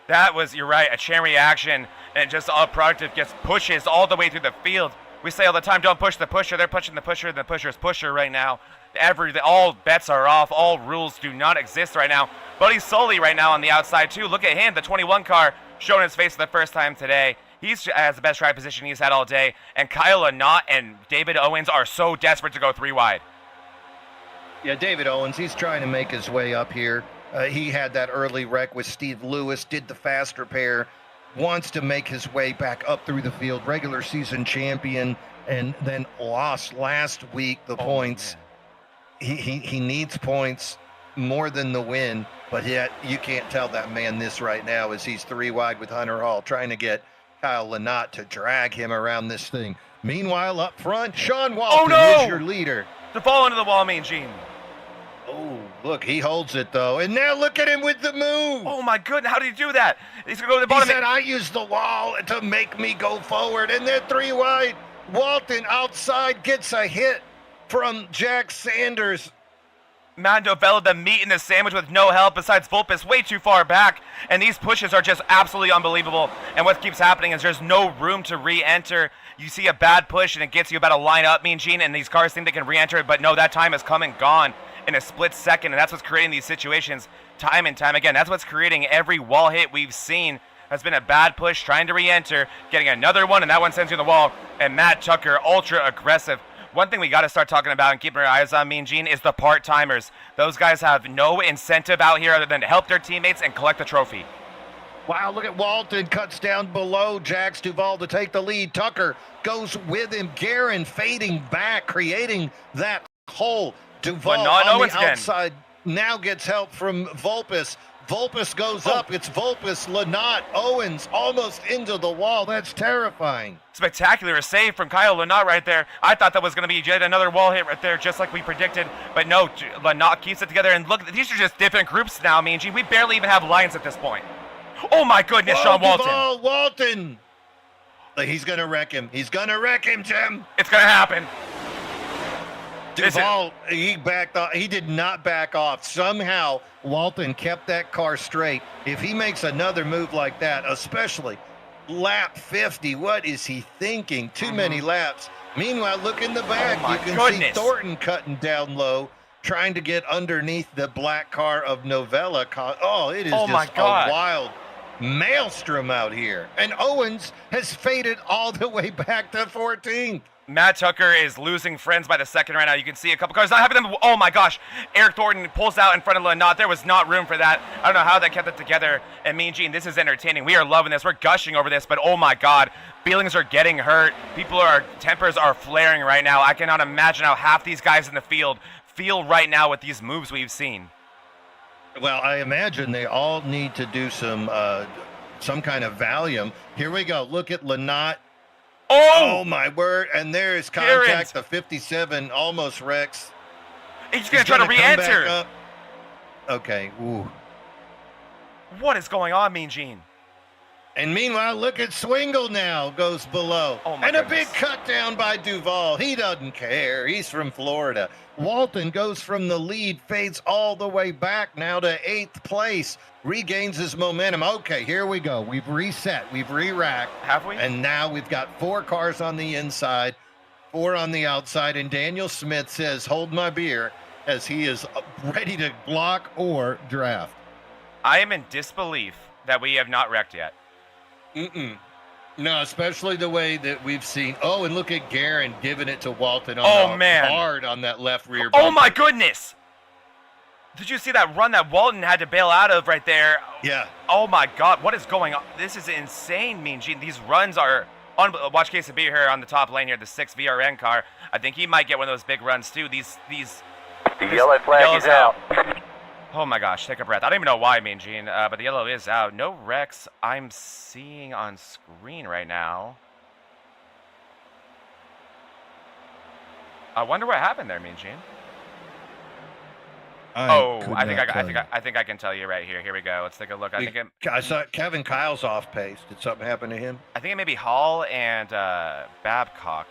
That was, you're right, a chain reaction, and just all productive gets pushes all the way through the field. We say all the time, don't push the pusher. They're pushing the pusher, and the pusher's pusher right now. All bets are off. All rules do not exist right now. Buddy Sully right now on the outside, too. Look at him, the 21 car, showing his face for the first time today. He has the best track position he's had all day, and Kyle Lynott and David Owens are so desperate to go 3 wide. Yeah, David Owens, he's trying to make his way up here. He had that early wreck with Steve Lewis, did the fast repair, wants to make his way back up through the field, regular season champion, and then lost last week the points. He needs points more than the win, but yet you can't tell that man this right now as he's 3 wide with Hunter Hall, trying to get Kyle Lynott to drag him around this thing. Meanwhile, up front, Sean Walton is your leader. To fall into the wall, Mean Gene. Oh, look, he holds it, though. And now look at him with the move. Oh, my goodness. How did he do that? He's going to go to the bottom. He said, I used the wall to make me go forward. And they're 3 wide. Walton outside gets a hit from Jack Sanders. Matt Novella, the meat in the sandwich with no help besides Volpus way too far back. And these pushes are just absolutely unbelievable. And what keeps happening is there's no room to re-enter. You see a bad push, and it gets you about to line up, Mean Gene, and these cars think they can re-enter it. But no, that time has come and gone in a split second, and that's what's creating these situations time and time again. That's what's creating every wall hit we've seen. Has been a bad push, trying to re-enter, getting another one, and that one sends you in the wall. And Matt Tucker, ultra aggressive. One thing we got to start talking about and keeping our eyes on, Mean Gene, is the part-timers. Those guys have no incentive out here other than to help their teammates and collect the trophy. Wow, look at Walton, cuts down below Jax Duvall to take the lead. Tucker goes with him. Guerin fading back, creating that hole. Duvall on the outside now gets help from Volpus. Volpus goes up. It's Volpus, Lynott, Owens almost into the wall. That's terrifying. Spectacular save from Kyle Lynott right there. I thought that was going to be yet another wall hit right there, just like we predicted. But no, Lynott keeps it together. And look, these are just different groups now, Mean Gene. We barely even have lines at this point. Oh, my goodness, Sean Walton. Duvall, Walton. He's going to wreck him. He's going to wreck him, Jim. It's going to happen. Duvall, he backed off. He did not back off. Somehow, Walton kept that car straight. If he makes another move like that, especially lap 50, what is he thinking? Too many laps. Meanwhile, look in the back. You can see Thornton cutting down low, trying to get underneath the black car of Novella. Oh, it is just a wild maelstrom out here. And Owens has faded all the way back to 14th. Matt Tucker is losing friends by the second right now. You can see a couple cars not having them. Oh my gosh. Eric Thornton pulls out in front of Lynott. There was not room for that. I don't know how they kept it together. And Mean Gene, this is entertaining. We are loving this. We're gushing over this. But oh my God, feelings are getting hurt. Tempers are flaring right now. I cannot imagine how half these guys in the field feel right now with these moves we've seen. Well, I imagine they all need to do some kind of Valium. Here we go. Look at Lynott. Oh my word! And there is contact. The 57 almost wrecks. He's gonna try to re-enter. Okay. Ooh. What is going on, Mean Gene? And meanwhile, look at Swingle now goes below. Oh my and goodness. A big cut down by Duvall. He doesn't care. He's from Florida. Walton goes from the lead, fades all the way back now to 8th place, regains his momentum. Okay, here we go. We've reset. We've re-racked. Have we? And now we've got 4 cars on the inside, 4 on the outside. And Daniel Smith says, hold my beer, as he is ready to block or draft. I am in disbelief that we have not wrecked yet. No, especially the way that we've seen. Oh, and look at Guerin giving it to Walton hard on that left rear bumper. Oh my goodness! Did you see that run that Walton had to bail out of right there? Yeah. Oh my God, what is going on? This is insane, Mean Gene. These runs are watch KCB here on the top lane here, the 6 VRN car. I think he might get one of those big runs too. The yellow flag is out. Oh my gosh, take a breath. I don't even know why, Mean Gene, but the yellow is out. No wrecks I'm seeing on screen right now. I wonder what happened there, Mean Gene. I think I can tell you right here. Here we go. Let's take a look. I saw Kevin Kyle's off pace. Did something happen to him? I think it may be Hall and Babcock.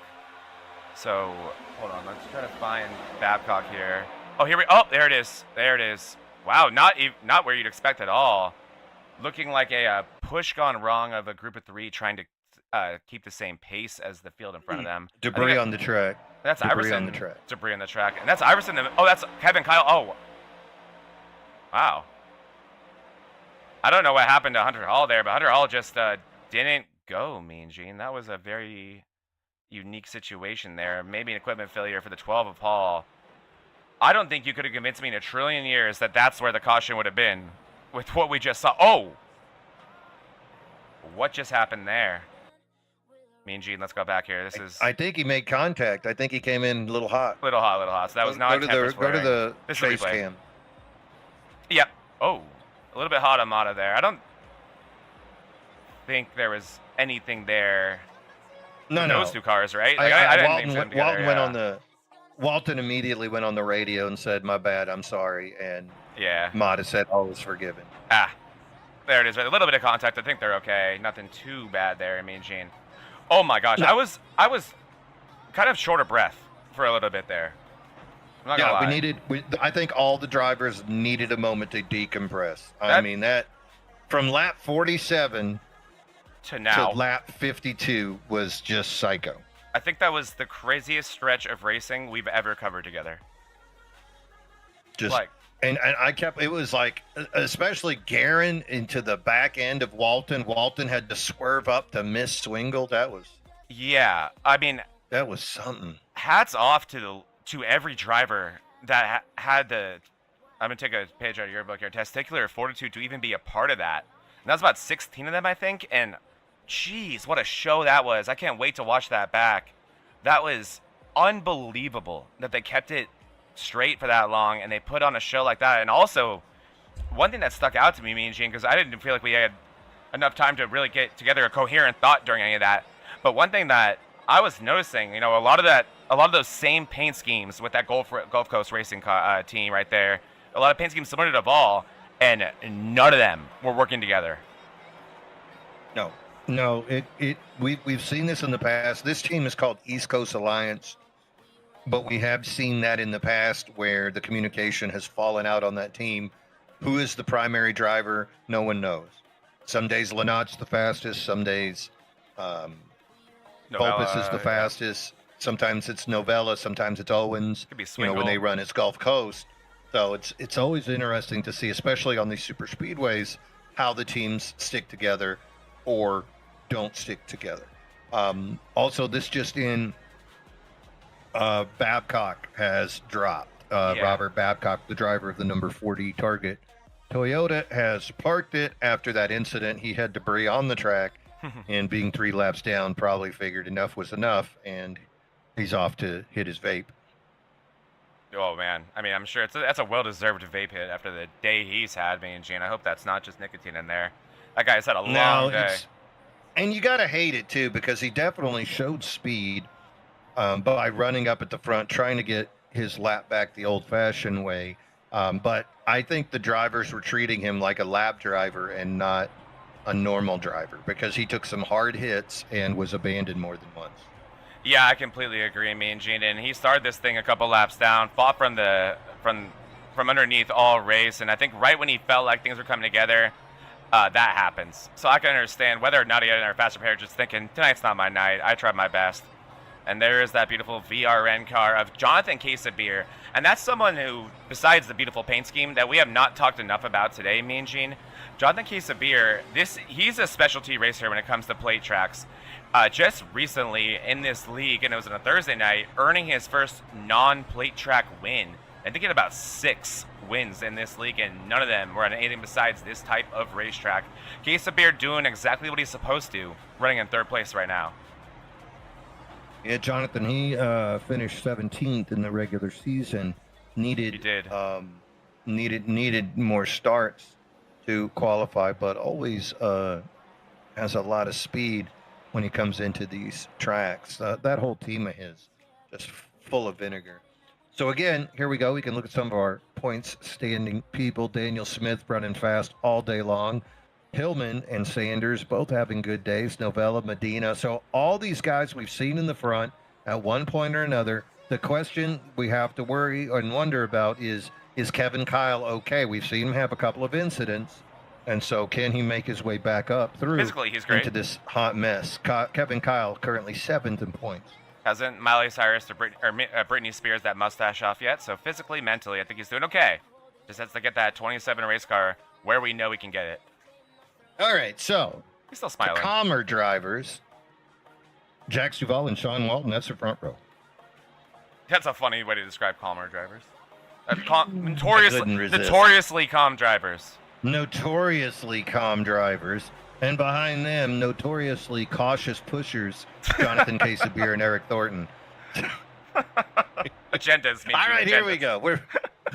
So hold on, let's try to find Babcock here. Oh, there it is. There it is. Wow, not where you'd expect at all. Looking like a push gone wrong of a group of 3 trying to keep the same pace as the field in front of them. Debris on the track. That's Debris Iverson. on the track. Debris on the track. And that's Iverson. Oh, that's Kevin Kyle. Oh. Wow. I don't know what happened to Hunter Hall there, but Hunter Hall just didn't go, Mean Gene. That was a very unique situation there. Maybe an equipment failure for the 12 of Hall. I don't think you could have convinced me in a trillion years that that's where the caution would have been with what we just saw. Oh! What just happened there? Mean Gene, let's go back here. I think he made contact. I think he came in a little hot. Little hot. So that was not go to the chase cam. Yep. Oh, a little bit hot on Mata there. I don't think there was anything there. No. Those 2 cars, right? Walton immediately went on the radio and said, "My bad, I'm sorry," and yeah, Mata said, "All is forgiven." There it is. A little bit of contact. I think they're okay. Nothing too bad there. Mean Gene. Oh my gosh, no. I was kind of short of breath for a little bit there. I'm not gonna lie. I think all the drivers needed a moment to decompress. I mean that from lap 47 to now to lap 52 was just psycho. I think that was the craziest stretch of racing we've ever covered together. And it was like, especially Guerin into the back end of Walton. Walton had to swerve up to miss Swingle. Yeah, I mean, that was something. Hats off to every driver that had the, I'm going to take a page out of your book here, testicular fortitude to even be a part of that. And that's about 16 of them, I think. And jeez, what a show that was. I can't wait to watch that back. That was unbelievable that they kept it straight for that long and they put on a show like that. And also, one thing that stuck out to me, Mean Gene, because I didn't feel like we had enough time to really get together a coherent thought during any of that. But one thing that I was noticing, a lot of those same paint schemes with that Gulf Coast Racing team right there, a lot of paint schemes similar to Duvall, and none of them were working together. No, we've seen this in the past. This team is called East Coast Alliance, but we have seen that in the past where the communication has fallen out on that team. Who is the primary driver? No one knows. Some days Lynott's the fastest. Some days Volpus is the fastest. Sometimes it's Novella. Sometimes it's Owens. Could be Swingle. When they run, it's Gulf Coast. So it's always interesting to see, especially on these super speedways, how the teams stick together or don't stick together. Also, this just in, Babcock has dropped. Yeah. Robert Babcock, the driver of the number 40 Target Toyota, has parked it after that incident. He had debris on the track, and being 3 laps down, probably figured enough was enough, and he's off to hit his vape. Oh man, I mean, I'm sure that's a well-deserved vape hit after the day he's had, Mean Gene. I hope that's not just nicotine in there. That guy's had a long day. And you got to hate it too, because he definitely showed speed by running up at the front, trying to get his lap back the old-fashioned way. But I think the drivers were treating him like a lap driver and not a normal driver, because he took some hard hits and was abandoned more than once. Yeah, I completely agree, Mean Gene. And he started this thing a couple laps down, fought from underneath all race, and I think right when he felt like things were coming together, that happens. So I can understand whether or not he had a faster pair, just thinking, tonight's not my night. I tried my best. And there is that beautiful VRN car of Jonathan Casabier. And that's someone who, besides the beautiful paint scheme that we have not talked enough about today, Mean Gene, Jonathan Casabier, he's a specialty racer when it comes to plate tracks. Just recently in this league, and it was on a Thursday night, earning his first non-plate track win. I think he had about 6 wins in this league, and none of them were on anything besides this type of racetrack. Casabier doing exactly what he's supposed to, running in 3rd place right now. Yeah, Jonathan, he finished 17th in the regular season. He did. Needed more starts to qualify, but always has a lot of speed when he comes into these tracks. That whole team of his, just full of vinegar. So again, here we go. We can look at some of our points standing people. Daniel Smith running fast all day long. Hillman and Sanders both having good days. Novella, Medina. So all these guys we've seen in the front at one point or another. The question we have to worry and wonder about is Kevin Kyle okay? We've seen him have a couple of incidents. And so can he make his way back up through Physically, he's great. into this hot mess? Kevin Kyle currently 7th in points. Hasn't Miley Cyrus or Britney Spears that mustache off yet, so physically, mentally, I think he's doing okay. Just has to get that 27 race car where we know we can get it. All right, so He's still smiling. the calmer drivers, Jax Duvall and Sean Walton, that's the front row. That's a funny way to describe calmer drivers. Notoriously calm drivers. Notoriously calm drivers. And behind them, notoriously cautious pushers, Jonathan Casabier and Eric Thornton. Agendas. All right, here we go.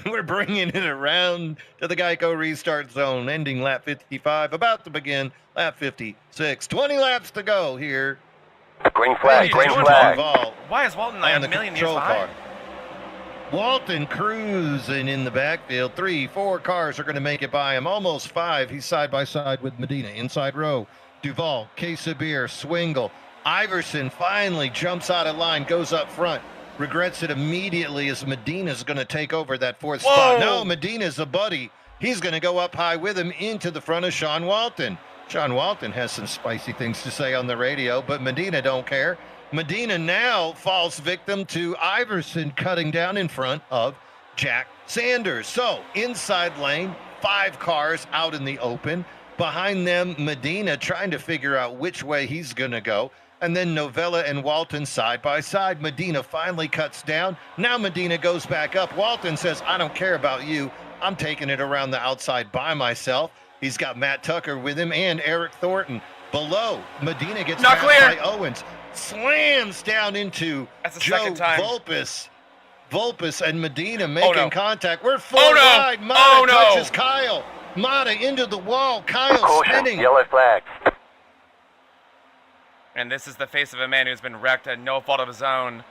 We're bringing it around to the Geico restart zone, ending lap 55, about to begin lap 56. 20 laps to go here. Green flag, green flag. Why is Walton like a million years behind? Walton cruising in the backfield. 3-4 cars are going to make it by him. Almost 5. He's side by side with Medina. Inside row, Duvall, Casabier, Swingle. Iverson finally jumps out of line, goes up front. Regrets it immediately as Medina's going to take over that 4th spot. No, Medina's a buddy. He's going to go up high with him into the front of Sean Walton. Sean Walton has some spicy things to say on the radio, but Medina don't care. Medina now falls victim to Iverson cutting down in front of Jack Sanders. So inside lane, 5 cars out in the open. Behind them, Medina trying to figure out which way he's going to go. And then Novella and Walton side by side. Medina finally cuts down. Now Medina goes back up. Walton says, I don't care about you. I'm taking it around the outside by myself. He's got Matt Tucker with him and Eric Thornton. Below, Medina gets Not passed clear. by Owens. Slams down into Joe Vulpes. Vulpes and Medina making contact. We're full wide. Mata touches Kyle. Mata into the wall. Kyle Caution, spinning. yellow flag. And this is the face of a man who's been wrecked at no fault of his own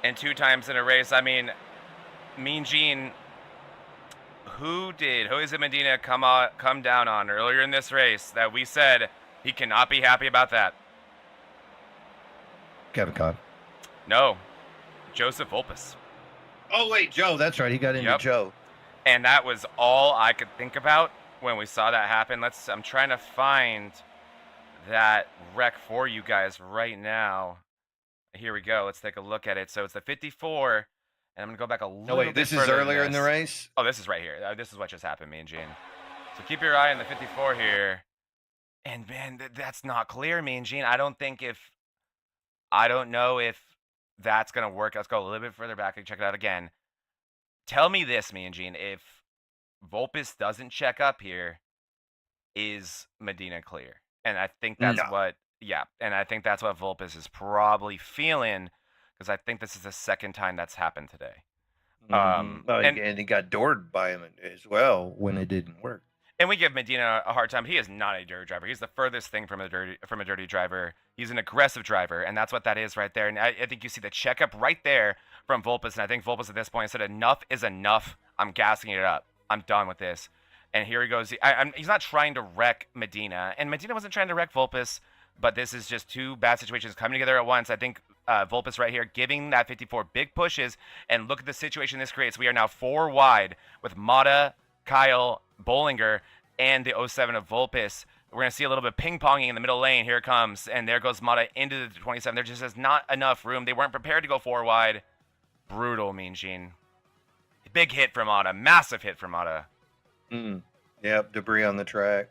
and 2 times in a race. I mean, Mean Gene, who is it Medina come down on earlier in this race that we said he cannot be happy about that? Kevin Cobb. No, Joseph Vulpes. Oh, wait, Joe. That's right. He got into Joe. And that was all I could think about when we saw that happen. I'm trying to find that wreck for you guys right now. Here we go. Let's take a look at it. So it's the 54, and I'm going to go back a little bit this is further earlier than in the race? Oh, this is right here. This is what just happened, me and Gene. So keep your eye on the 54 here. And, man, that's not clear, me and Gene. I don't know if that's going to work. Let's go a little bit further back and check it out again. Tell me this, Mean Gene, if Volpus doesn't check up here, is Medina clear? And I think that's No. and I think that's what Volpus is probably feeling, because I think this is the second time that's happened today. And he got doored by him as well when it didn't work. And we give Medina a hard time. He is not a dirty driver. He's the furthest thing from a dirty driver. He's an aggressive driver, and that's what that is right there. And I think you see the checkup right there from Volpus, and I think Volpus at this point said, enough is enough. I'm gassing it up. I'm done with this. And here he goes. He's not trying to wreck Medina, and Medina wasn't trying to wreck Volpus, but this is just two bad situations coming together at once. I think Volpus right here giving that 54 big pushes, and look at the situation this creates. We are now 4 wide with Mata, Kyle, Bollinger, and the 07 of Volpus. We're going to see a little bit of ping-ponging in the middle lane. Here it comes, and there goes Mata into the 27. There just is not enough room. They weren't prepared to go 4 wide. Brutal, Mean Gene. Big hit from Mata. Massive hit from Mata. Yep, debris on the track.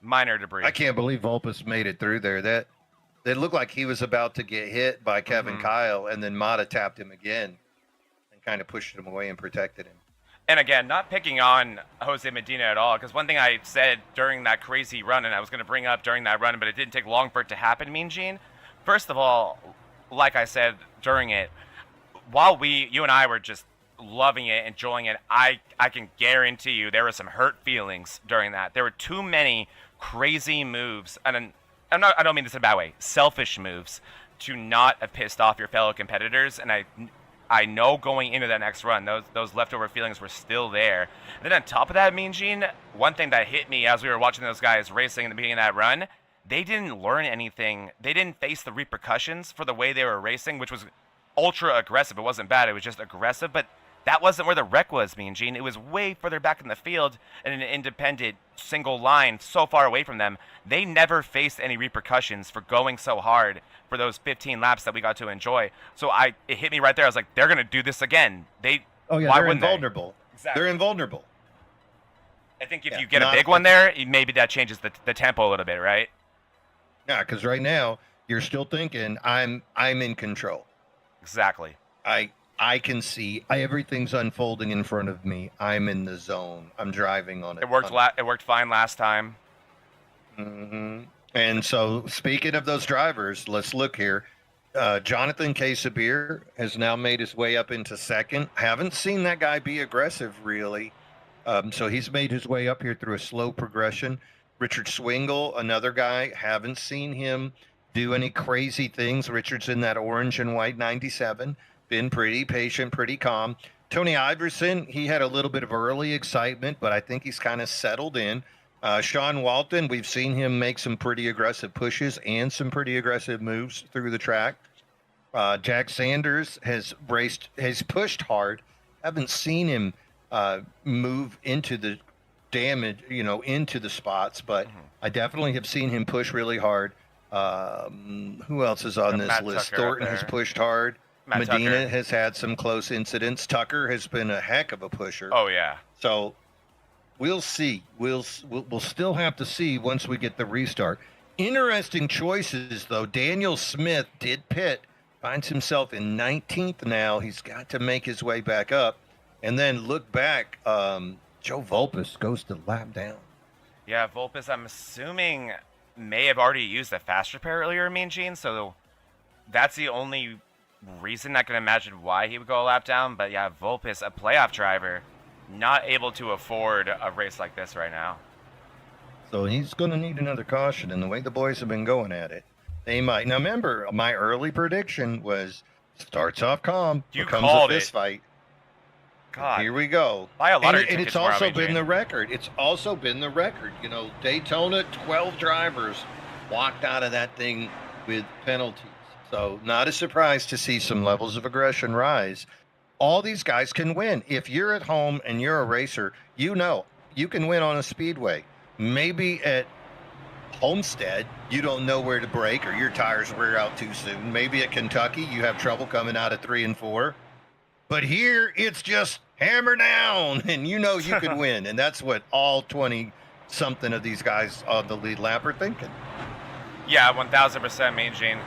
Minor debris. I can't believe Volpus made it through there. That it looked like he was about to get hit by Kevin Kyle, and then Mata tapped him again and kind of pushed him away and protected him. And again, not picking on Jose Medina at all, because one thing I said during that crazy run, and I was going to bring up during that run, but it didn't take long for it to happen, Mean Gene. First of all, like I said during it, while you and I were just loving it, enjoying it, I can guarantee you there were some hurt feelings during that. There were too many crazy moves, and I don't mean this in a bad way, selfish moves, to not have pissed off your fellow competitors, and I know going into that next run, those leftover feelings were still there. And then on top of that, Mean Gene, one thing that hit me as we were watching those guys racing in the beginning of that run, they didn't learn anything. They didn't face the repercussions for the way they were racing, which was ultra aggressive. It wasn't bad. It was just aggressive, but that wasn't where the wreck was, Mean Gene. It was way further back in the field in an independent single line so far away from them. They never faced any repercussions for going so hard for those 15 laps that we got to enjoy. So it hit me right there. I was like, they're going to do this again. Why they're wouldn't invulnerable. Exactly. They're invulnerable. I think if you get a big one there, maybe that changes the tempo a little bit, right? Yeah, because right now you're still thinking I'm in control. Exactly. I can see everything's unfolding in front of me. I'm in the zone. I'm driving on it. It worked fine last time. And so, speaking of those drivers, let's look here. Jonathan Sabir has now made his way up into second. Haven't seen that guy be aggressive, really. So he's made his way up here through a slow progression. Richard Swingle, another guy, haven't seen him do any crazy things. Richard's in that orange and white 97. Been pretty patient, pretty calm. Tony Iverson, he had a little bit of early excitement, but I think he's kind of settled in. Sean Walton, we've seen him make some pretty aggressive pushes and some pretty aggressive moves through the track. Jack Sanders has pushed hard. Haven't seen him move into the damage, into the spots, but I definitely have seen him push really hard. Who else is on this list? Thornton has pushed hard. Medina has had some close incidents. Tucker has been a heck of a pusher. Oh, yeah. So we'll see. We'll still have to see once we get the restart. Interesting choices, though. Daniel Smith did pit, finds himself in 19th now. He's got to make his way back up. And then look back, Joe Volpus goes to lap down. Yeah, Volpus, I'm assuming, may have already used the fast repair earlier, Mean Gene, so that's the only reason I can imagine why he would go a lap down. But yeah, Volpus, a playoff driver, not able to afford a race like this right now. So he's going to need another caution, and the way the boys have been going at it, they might. Now remember, my early prediction was starts off calm, becomes a fist fight. God. Here we go. Buy a lottery and ticket it's also tomorrow, been the record. It's also been the record. Daytona, 12 drivers walked out of that thing with penalties. So not a surprise to see some levels of aggression rise. All these guys can win. If you're at home and you're a racer, you can win on a speedway. Maybe at Homestead, you don't know where to brake or your tires wear out too soon. Maybe at Kentucky, you have trouble coming out of 3 and 4. But here, it's just hammer down, and you could win. And that's what all 20-something of these guys on the lead lap are thinking. Yeah, 1,000%, Mean Gene.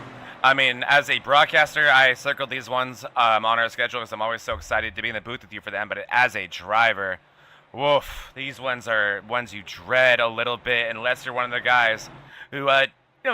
I mean, as a broadcaster, I circled these ones on our schedule because I'm always so excited to be in the booth with you for them. But as a driver, woof, these ones are ones you dread a little bit unless you're one of the guys who,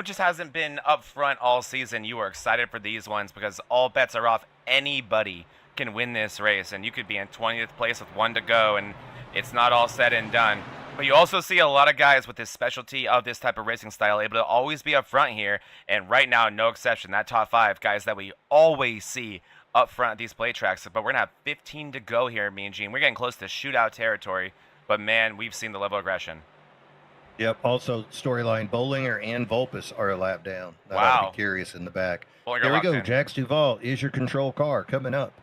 just hasn't been up front all season. You are excited for these ones because all bets are off. Anybody can win this race, and you could be in 20th place with 1 to go, and it's not all said and done. But you also see a lot of guys with this specialty of this type of racing style able to always be up front here, and right now, no exception. That top 5 guys that we always see up front at these plate tracks. But we're going to have 15 to go here, me and Gene. We're getting close to shootout territory, but man, we've seen the level of aggression. Yep. Also, storyline, Bollinger and Vulpes are a lap down. That ought Wow. to be curious in the back. Bollinger Here we locked go. in. Jax Duvall is your control car coming up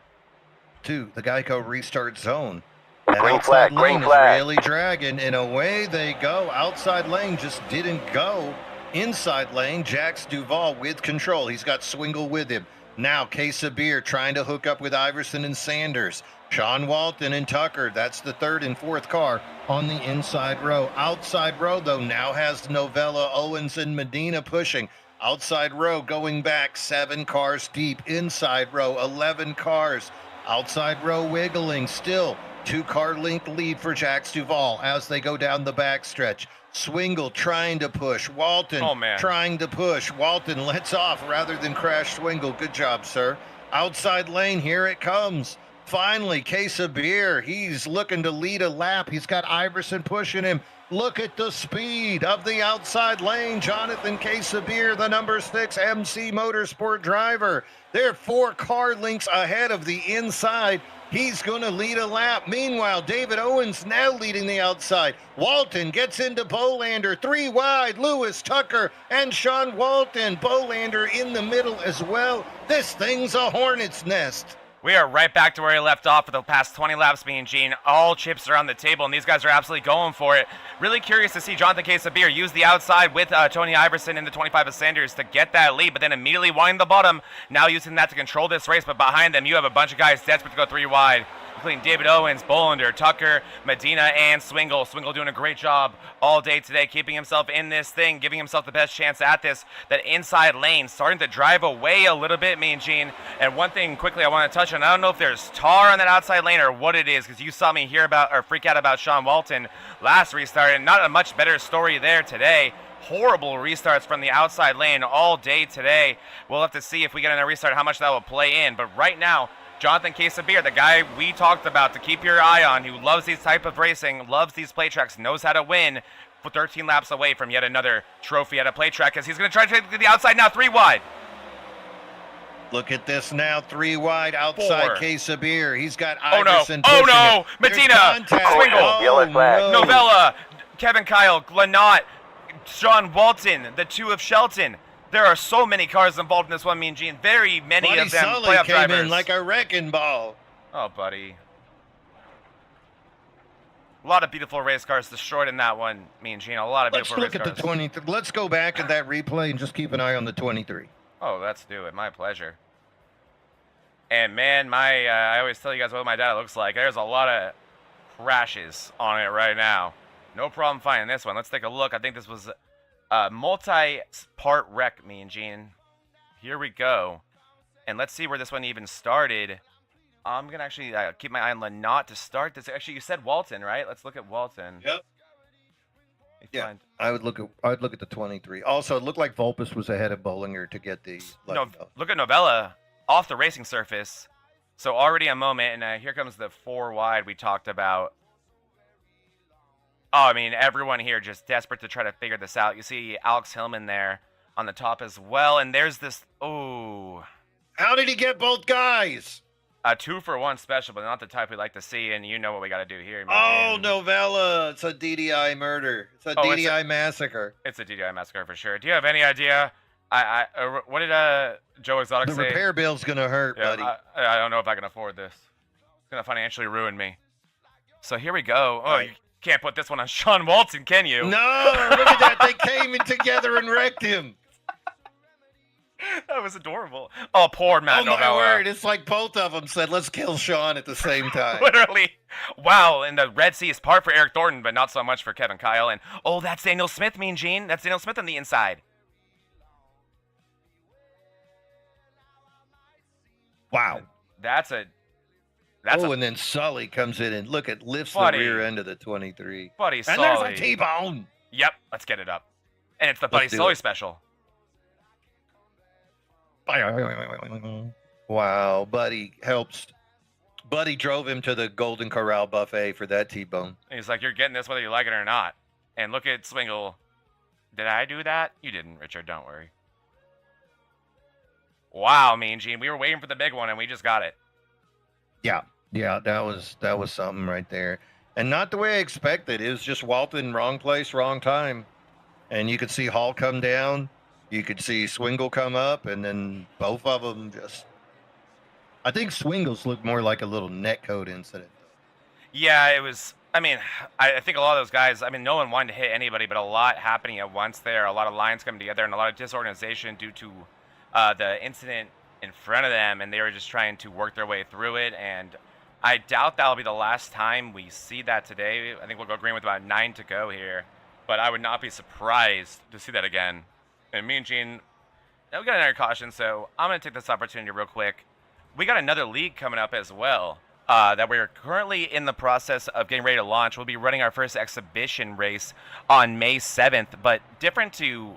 to the Geico restart zone. That Green outside flag, green lane flag. is really dragging, and away they go. Outside lane just didn't go. Inside lane, Jax Duvall with control. He's got Swingle with him. Now, Case of Beer trying to hook up with Iverson and Sanders. Sean Walton and Tucker, that's the 3rd and 4th car on the inside row. Outside row, though, now has Novella, Owens, and Medina pushing. Outside row going back 7 cars deep. Inside row, 11 cars. Outside row wiggling still. 2-car length lead for Jax Duvall as they go down the backstretch. Swingle trying to push. Walton trying to push. Walton lets off rather than crash Swingle. Good job, sir. Outside lane, here it comes. Finally, Case of Beer. He's looking to lead a lap. He's got Iverson pushing him. Look at the speed of the outside lane. Jonathan Case of Beer, the number 6 MC Motorsport driver. They're 4 car lengths ahead of the inside. He's going to lead a lap. Meanwhile, David Owens now leading the outside. Walton gets into Bolander. 3 wide. Lewis, Tucker, and Sean Walton. Bolander in the middle as well. This thing's a hornet's nest. We are right back to where we left off for the past 20 laps, me and Gene. All chips are on the table, and these guys are absolutely going for it. Really curious to see Jonathan Case of Beer use the outside with Tony Iverson in the 25 of Sanders to get that lead, but then immediately wind the bottom, now using that to control this race. But behind them, you have a bunch of guys desperate to go 3 wide, including David Owens, Bolander, Tucker, Medina, and Swingle. Swingle doing a great job all day today, keeping himself in this thing, giving himself the best chance at this. That inside lane starting to drive away a little bit, me and Gene. And one thing quickly I want to touch on, I don't know if there's tar on that outside lane or what it is, because you saw me hear about or freak out about Sean Walton last restart, and not a much better story there today. Horrible restarts from the outside lane all day today. We'll have to see if we get in a restart how much that will play in, but right now, Jonathan Case of Beer, the guy we talked about to keep your eye on, who loves these type of racing, loves these play tracks, knows how to win, for 13 laps away from yet another trophy at a play track, as he's going to try to take the outside now, 3 wide. Look at this now, 3 wide outside 4. Case of Beer. He's got Oh no, Iverson oh pushing no, him. There's Medina, contact. Swingle, Yellow flag. no. Novella, Kevin Kyle, Glenott, Sean Walton, the 2 of Shelton. There are so many cars involved in this one, me and Gene. Very many Buddy of them Sully playoff came drivers. in like a wrecking ball. Oh, buddy. A lot of beautiful race cars destroyed in that one, me and Gene. A lot of Let's beautiful look race at the cars. 23. Let's go back at that replay and just keep an eye on the 23. Oh, let's do it. My pleasure. And man, I always tell you guys what my data looks like. There's a lot of crashes on it right now. No problem finding this one. Let's take a look. I think this was a multi-part wreck, me and Gene. Here we go. And let's see where this one even started. I'm going to actually keep my eye on Lynott to start this. Actually, you said Walton, right? Let's look at Walton. Yep. Yeah, I'd look at the 23. Also, it looked like Vulpes was ahead of Bollinger to get the. No, look at Novella off the racing surface. So already a moment, and here comes the 4 wide we talked about. Oh, I mean, everyone here just desperate to try to figure this out. You see Alex Hillman there on the top as well, and there's this. Oh, how did he get both guys? A 2-for-1 special, but not the type we like to see, and you know what we got to do here. Oh, Novella. It's a DDI murder. It's a DDI massacre. It's a DDI massacre for sure. Do you have any idea? What did Joe Exotic say? The repair bill's going to hurt, Yeah, buddy. I don't know if I can afford this. It's going to financially ruin me. So here we go. Oh, you can't put this one on Sean Walton, can you? No, look at that. They came in together and wrecked him. That was adorable. Oh, poor Matt Novella. Oh, my word. It's like both of them said, let's kill Sean at the same time. Literally. Wow, and the Red Sea is part for Eric Thornton, but not so much for Kevin Kyle. And, oh, that's Daniel Smith, Mean Gene. That's Daniel Smith on the inside. Wow. That's a and then Sully comes in and lifts Buddy. the rear end of the 23. Buddy And Sully. there's a T-bone. Yep, let's get it up. And it's the Buddy do Sully it. special. Wow, Buddy helps. Buddy drove him to the Golden Corral buffet for that T-bone. He's like, you're getting this whether you like it or not. And look at Swingle. Did I do that? You didn't, Richard. Don't worry. Wow, Mean Gene. We were waiting for the big one, and we just got it. Yeah, that was something right there. And not the way I expected. It was just Walton, wrong place, wrong time. And you could see Hall come down. You could see Swingle come up, and then both of them just... I think Swingles looked more like a little netcode incident. Yeah, it was... I mean, I think a lot of those guys... I mean, no one wanted to hit anybody, but a lot happening at once there. A lot of lines coming together, and a lot of disorganization due to the incident in front of them, and they were just trying to work their way through it, and I doubt that'll be the last time we see that today. I think we'll go green with about 9 to go here, but I would not be surprised to see that again. And me and Gene, we got another caution, so I'm going to take this opportunity real quick. We got another league coming up as well that we're currently in the process of getting ready to launch. We'll be running our first exhibition race on May 7th, but different to...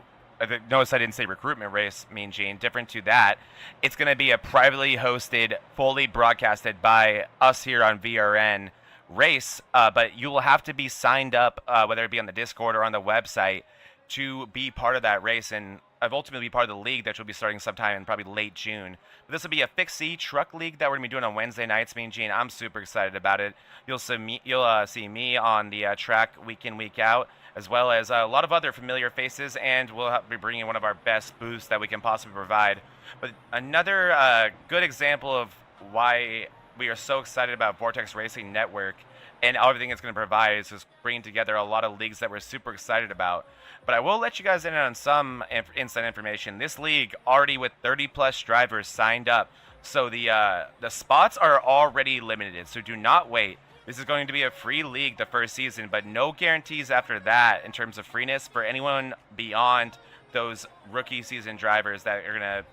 Notice I didn't say recruitment race, Mean Gene. Different to that, it's going to be a privately hosted, fully broadcasted by us here on VRN race, but you will have to be signed up, whether it be on the Discord or on the website, to be part of that race and ultimately be part of the league that will be starting sometime in probably late June. But this will be a fixed C truck league that we're going to be doing on Wednesday nights, Mean Gene. I'm super excited about it. You'll see me on the track week in, week out, as well as a lot of other familiar faces, and we'll be bringing one of our best booths that we can possibly provide. But another good example of why we are so excited about Vortex Racing Network and everything it's going to provide is just bringing together a lot of leagues that we're super excited about. But I will let you guys in on some inside information. This league already with 30-plus drivers signed up, so the spots are already limited, so do not wait. This is going to be a free league the first season, but no guarantees after that in terms of freeness for anyone beyond those rookie season drivers that are going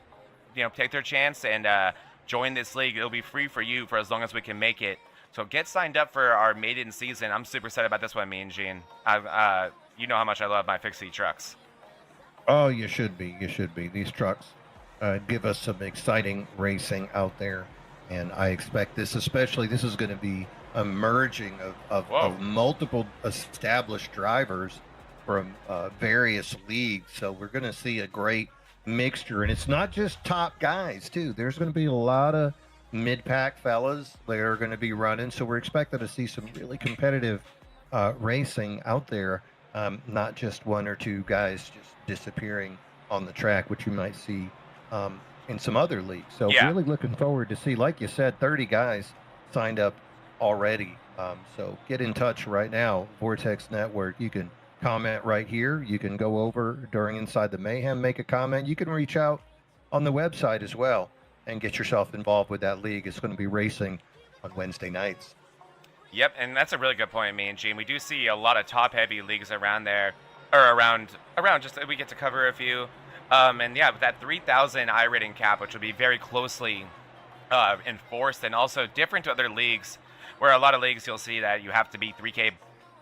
to, take their chance and join this league. It'll be free for you for as long as we can make it. So get signed up for our maiden season. I'm super excited about this one, Mean Gene. You know how much I love my fixie trucks. Oh, you should be. You should be. These trucks give us some exciting racing out there, and I expect this is going to be a merging of multiple established drivers from various leagues. So we're going to see a great mixture, and it's not just top guys too. There's going to be a lot of mid-pack fellas that are going to be running. So we're expecting to see some really competitive racing out there. Not just one or two guys just disappearing on the track, which you might see in some other leagues. So really looking forward to see, like you said, 30 guys signed up already. So get in touch right now, Vortex Network. You can comment right here. You can go over during Inside the Mayhem, make a comment. You can reach out on the website as well and get yourself involved with that league. It's going to be racing on Wednesday nights. Yep, and that's a really good point, me and Gene. We do see a lot of top-heavy leagues around there, or around just we get to cover a few. And yeah, with that 3,000 I-rating cap, which will be very closely enforced and also different to other leagues, where a lot of leagues you'll see that you have to be 3K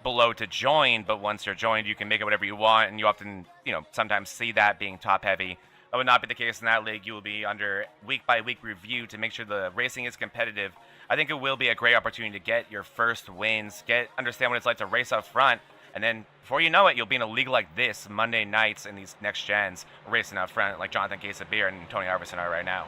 below to join, but once you're joined, you can make it whatever you want, and you often, sometimes see that being top-heavy. That would not be the case in that league. You will be under week-by-week review to make sure the racing is competitive. I think it will be a great opportunity to get your first wins, understand what it's like to race up front, and then before you know it, you'll be in a league like this Monday nights in these next gens, racing out front like Jonathan Casabier and Tony Iverson are right now.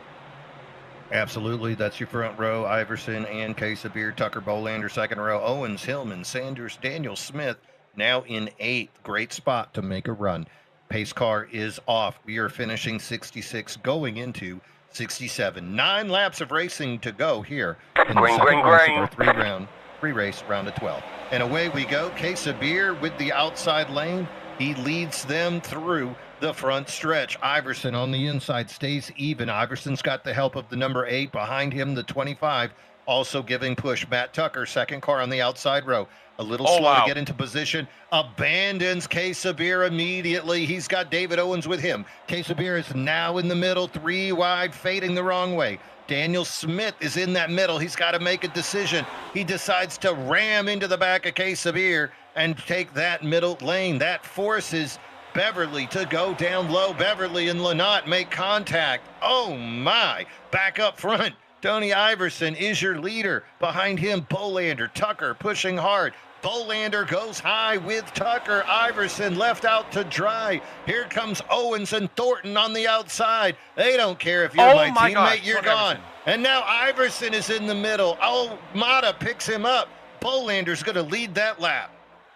Absolutely. That's your front row. Iverson and Casabier, Tucker Bolander, second row. Owens, Hillman, Sanders, Daniel Smith, now in 8th. Great spot to make a run. Pace car is off. We are finishing 66, going into 67. 9 laps of racing to go here in the second race of our three-race round of 12. And away we go. Casabier with the outside lane. He leads them through the front stretch. Iverson on the inside stays even. Iverson's got the help of the number 8 behind him, the 25, also giving push. Matt Tucker, second car on the outside row. A little slow to get into position. Abandons Casabier immediately. He's got David Owens with him. Casabier is now in the middle, 3 wide, fading the wrong way. Daniel Smith is in that middle. He's got to make a decision. He decides to ram into the back of Quesabir and take that middle lane. That forces Beverly to go down low. Beverly and Lynott make contact. Oh my, back up front. Tony Iverson is your leader. Behind him, Bolander, Tucker pushing hard. Bolander goes high with Tucker. Iverson left out to dry. Here comes Owens and Thornton on the outside. They don't care if you're my teammate, gosh, you're Tony gone. Iverson. And now Iverson is in the middle. Oh, Mata picks him up. Bolander's going to lead that lap.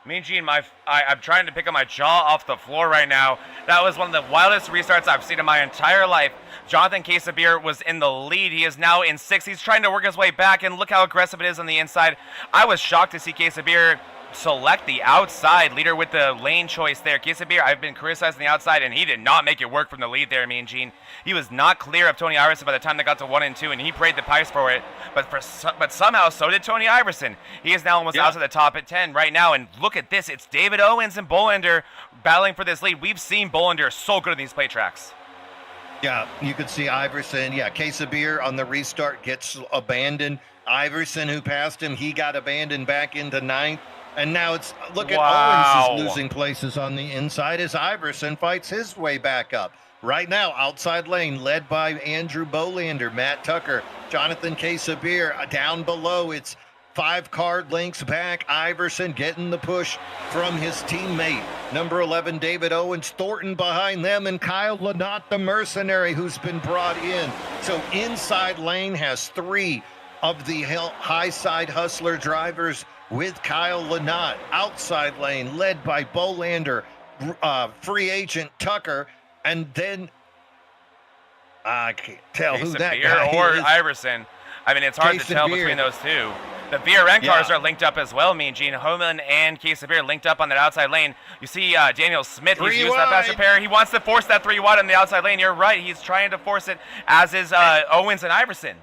Mean Gene, I'm trying to pick up my jaw off the floor right now. That was one of the wildest restarts I've seen in my entire life. Jonathan Quesabir was in the lead. He is now in 6th. He's trying to work his way back, and look how aggressive it is on the inside. I was shocked to see Quesabir select the outside leader with the lane choice there. Quesabir, I've been criticizing the outside, and he did not make it work from the lead there, Mean Gene. He was not clear of Tony Iverson by the time they got to 1 and 2, and he paid the price for it. But somehow, so did Tony Iverson. He is now almost out to the top at 10 right now, and look at this. It's David Owens and Bolander battling for this lead. We've seen Bolander so good in these play tracks. Yeah, you could see Iverson. Yeah, Quesabir on the restart gets abandoned. Iverson, who passed him, he got abandoned back into 9th. And now it's, look at Owens is losing places on the inside as Iverson fights his way back up. Right now, outside lane led by Andrew Bolander, Matt Tucker, Jonathan Quesabir. Down below, it's 5 card lengths back. Iverson getting the push from his teammate. Number 11, David Owens. Thornton behind them, and Kyle Lynott, the mercenary, who's been brought in. So inside lane has 3 of the high side hustler drivers with Kyle Lynott. Outside lane led by Bolander, free agent Tucker, and then I can't tell who that guy or is. Iverson. I mean, it's hard to tell between those two. The VRN cars are linked up as well, Mean Gene. Homan and Quesabir linked up on that outside lane. You see Daniel Smith, he's used that faster pair. He wants to force that 3 wide on the outside lane. You're right, he's trying to force it, as is Owens and Iverson.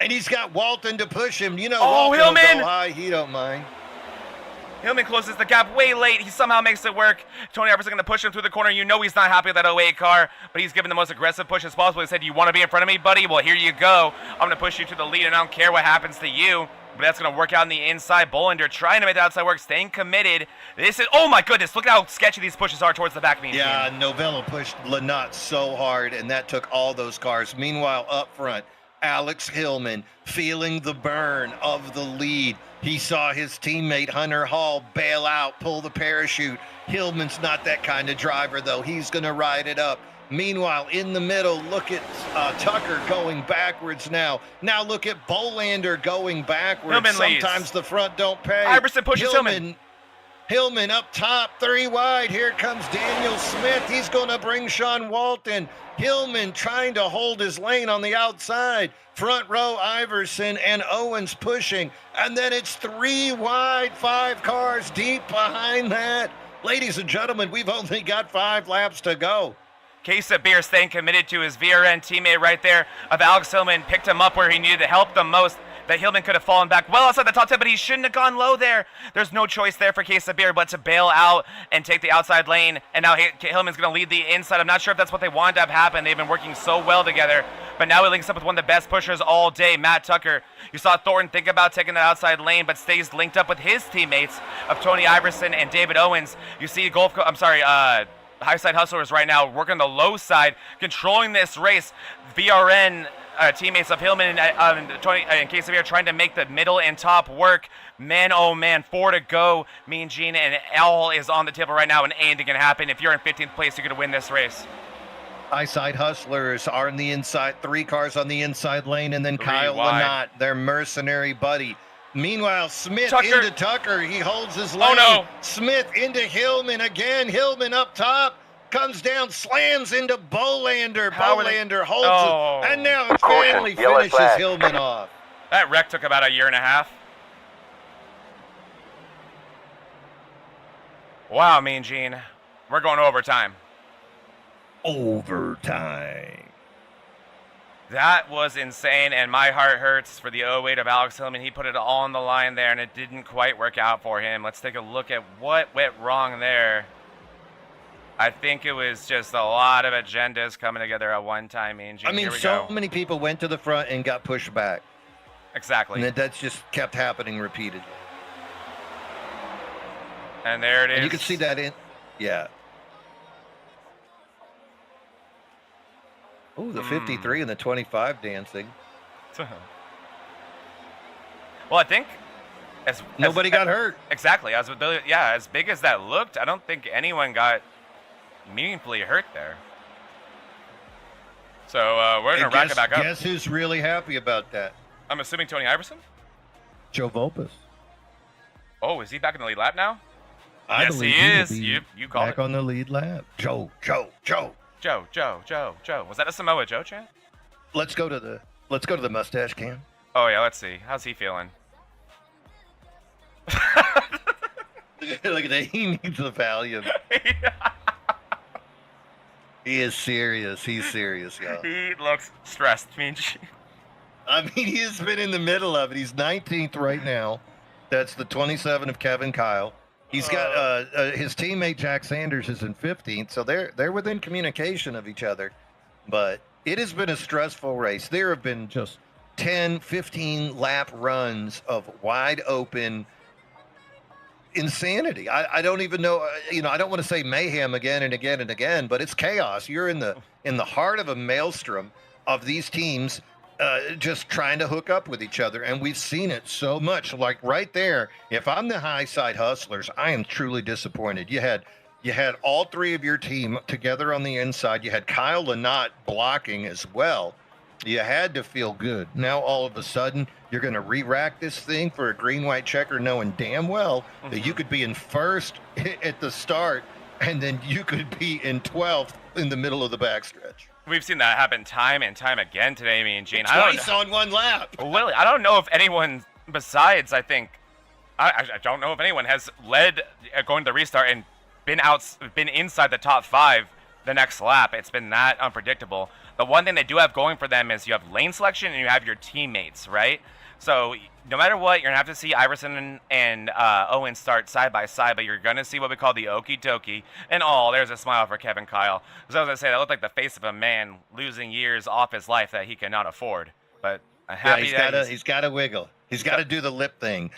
And he's got Walton to push him. You know, Hillman! Walton will go high, he don't mind. Hillman closes the gap way late. He somehow makes it work. Tony Iverson going to push him through the corner. You know he's not happy with that 08 car, but he's given the most aggressive push as possible. He said, you want to be in front of me, buddy? Well, here you go. I'm going to push you to the lead, and I don't care what happens to you. But that's going to work out on the inside. Bolander trying to make the outside work, staying committed. This is, oh my goodness, look at how sketchy these pushes are towards the back. Yeah, Novello pushed Lynott so hard, and that took all those cars. Meanwhile, up front, Alex Hillman feeling the burn of the lead. He saw his teammate Hunter Hall bail out, pull the parachute. Hillman's not that kind of driver, though. He's going to ride it up. Meanwhile, in the middle, look at Tucker going backwards now. Now look at Bolander going backwards. Hillman Sometimes leads. The front don't pay. Iverson pushes Hillman. Hillman up top, 3 wide. Here comes Daniel Smith. He's going to bring Sean Walton. Hillman trying to hold his lane on the outside. Front row, Iverson and Owens pushing. And then it's 3 wide, 5 cars deep behind that. Ladies and gentlemen, we've only got 5 laps to go. Quesabir staying committed to his VRN teammate right there of Alex Hillman. Picked him up where he needed to help the most. That Hillman could have fallen back well outside the top 10, but he shouldn't have gone low there. There's no choice there for Quesabir but to bail out and take the outside lane. And now Hillman's going to lead the inside. I'm not sure if that's what they wanted to have happen. They've been working so well together. But now he links up with one of the best pushers all day, Matt Tucker. You saw Thornton think about taking that outside lane, but stays linked up with his teammates of Tony Iverson and David Owens. You see High Side Hustlers right now working the low side, controlling this race. VRN teammates of Hillman and Tony and Quesabir trying to make the middle and top work. Man, oh man, 4 to go. Mean Gene, and all is on the table right now, and anything can happen. If you're in 15th place, you're going to win this race. High Side Hustlers are on the inside, 3 cars on the inside lane, and then 3 Kyle wide. Lynott, their mercenary buddy. Meanwhile, Smith Tucker. into Tucker. He holds his lane. Oh, no. Smith into Hillman again. Hillman up top. Comes down, slams into Bolander. Bolander holds it. And now it finally Yellow finishes flag. Hillman off. That wreck took about a year and a half. Wow, Mean Gene. We're going to overtime. Overtime. That was insane, and my heart hurts for the 08 of Alex Hillman. He put it all on the line there, and it didn't quite work out for him. Let's take a look at what went wrong there. I think it was just a lot of agendas coming together at one time, Mean Gene. I mean, Here we so go. many people went to the front and got pushed back. Exactly. And that's just kept happening repeatedly. And there it is. And you can see that in, yeah. Oh, the 53 and the 25 dancing. Well, I think Nobody got hurt. Exactly. As big as that looked, I don't think anyone got meaningfully hurt there. So we're gonna rack it back up. Guess who's really happy about that? I'm assuming Tony Iverson. Joe Volpus. Oh, is he back in the lead lap now? I Yes, believe he will is. be You called back it. on the lead lap. Joe. Joe. Was that a Samoa Joe chant? Let's go to the mustache cam. Oh yeah, let's see. How's he feeling? Look at that. He needs the Valium. He is serious. He's serious, y'all. He looks stressed, Mean Gene. I mean, he has been in the middle of it. He's 19th right now. That's the 27 of Kevin Kyle. He's got his teammate Jack Sanders is in 15th, so they're within communication of each other. But it has been a stressful race. There have been just 10, 15 lap runs of wide open insanity. I don't even know. I don't want to say mayhem again and again and again, but it's chaos. You're in the heart of a maelstrom of these teams just trying to hook up with each other, and we've seen it so much. Like right there, if I'm the high side hustlers, I am truly disappointed. You had all three of your team together on the inside. You had Kyle Lynott blocking as well. You had to feel good. Now all of a sudden, you're going to re-rack this thing for a green-white checker, knowing damn well that you could be in first at the start, and then you could be in 12th in the middle of the backstretch. We've seen that happen time and time again today, Mean Gene. Twice on one lap. Literally, I don't know if anyone besides, I don't know if anyone has led going to the restart and been inside the top 5 the next lap. It's been that unpredictable. The one thing they do have going for them is you have lane selection and you have your teammates, right? So no matter what, you're going to have to see Iverson and Owen start side by side, but you're going to see what we call the okie dokie. And there's a smile for Kevin Kyle. So I was going to say, that looked like the face of a man losing years off his life that he cannot afford. But I'm happy he's got to wiggle. He's got to do the lip thing.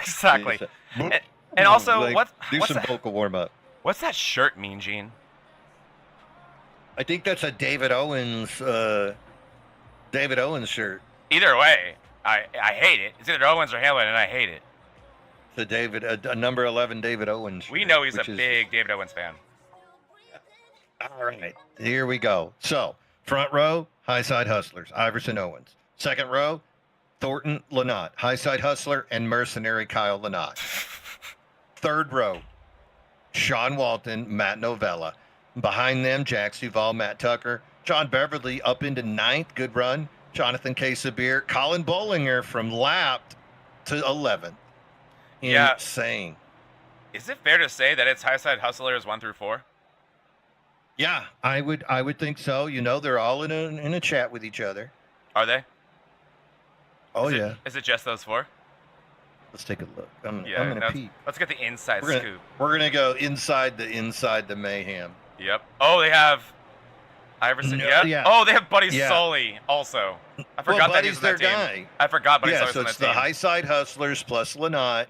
Exactly. And also, like, what's some that, vocal warm-up. what's that shirt, Mean Gene? I think that's a David Owens shirt. Either way, I hate it. It's either Owens or Halen, and I hate it. It's a number 11 David Owens shirt. We know he's a big David Owens fan. All right, here we go. So, front row, high side hustlers, Iverson Owens. Second row, Thornton Lynott, high side hustler, and mercenary Kyle Lynott. Third row, Sean Walton, Matt Novella. Behind them, Jack Duval, Matt Tucker. John Beverly up into 9th, good run. Jonathan Sabir, Colin Bollinger from lapped to 11th. Yeah. Insane. Is it fair to say that it's high side hustlers 1 through 4? Yeah, I would think so. They're all in a chat with each other. Are they? Yeah. Is it just those 4? Let's take a look. I'm gonna peek. Let's get the inside scoop. We're gonna go inside the mayhem. Yep. Oh, they have Iverson. No, yep. yeah. Oh, they have Buddy Yeah. Sully also. I forgot that he's Buddy's their on that guy. team. I forgot Buddy Sully's So on that it's the team. high side hustlers plus Lynott.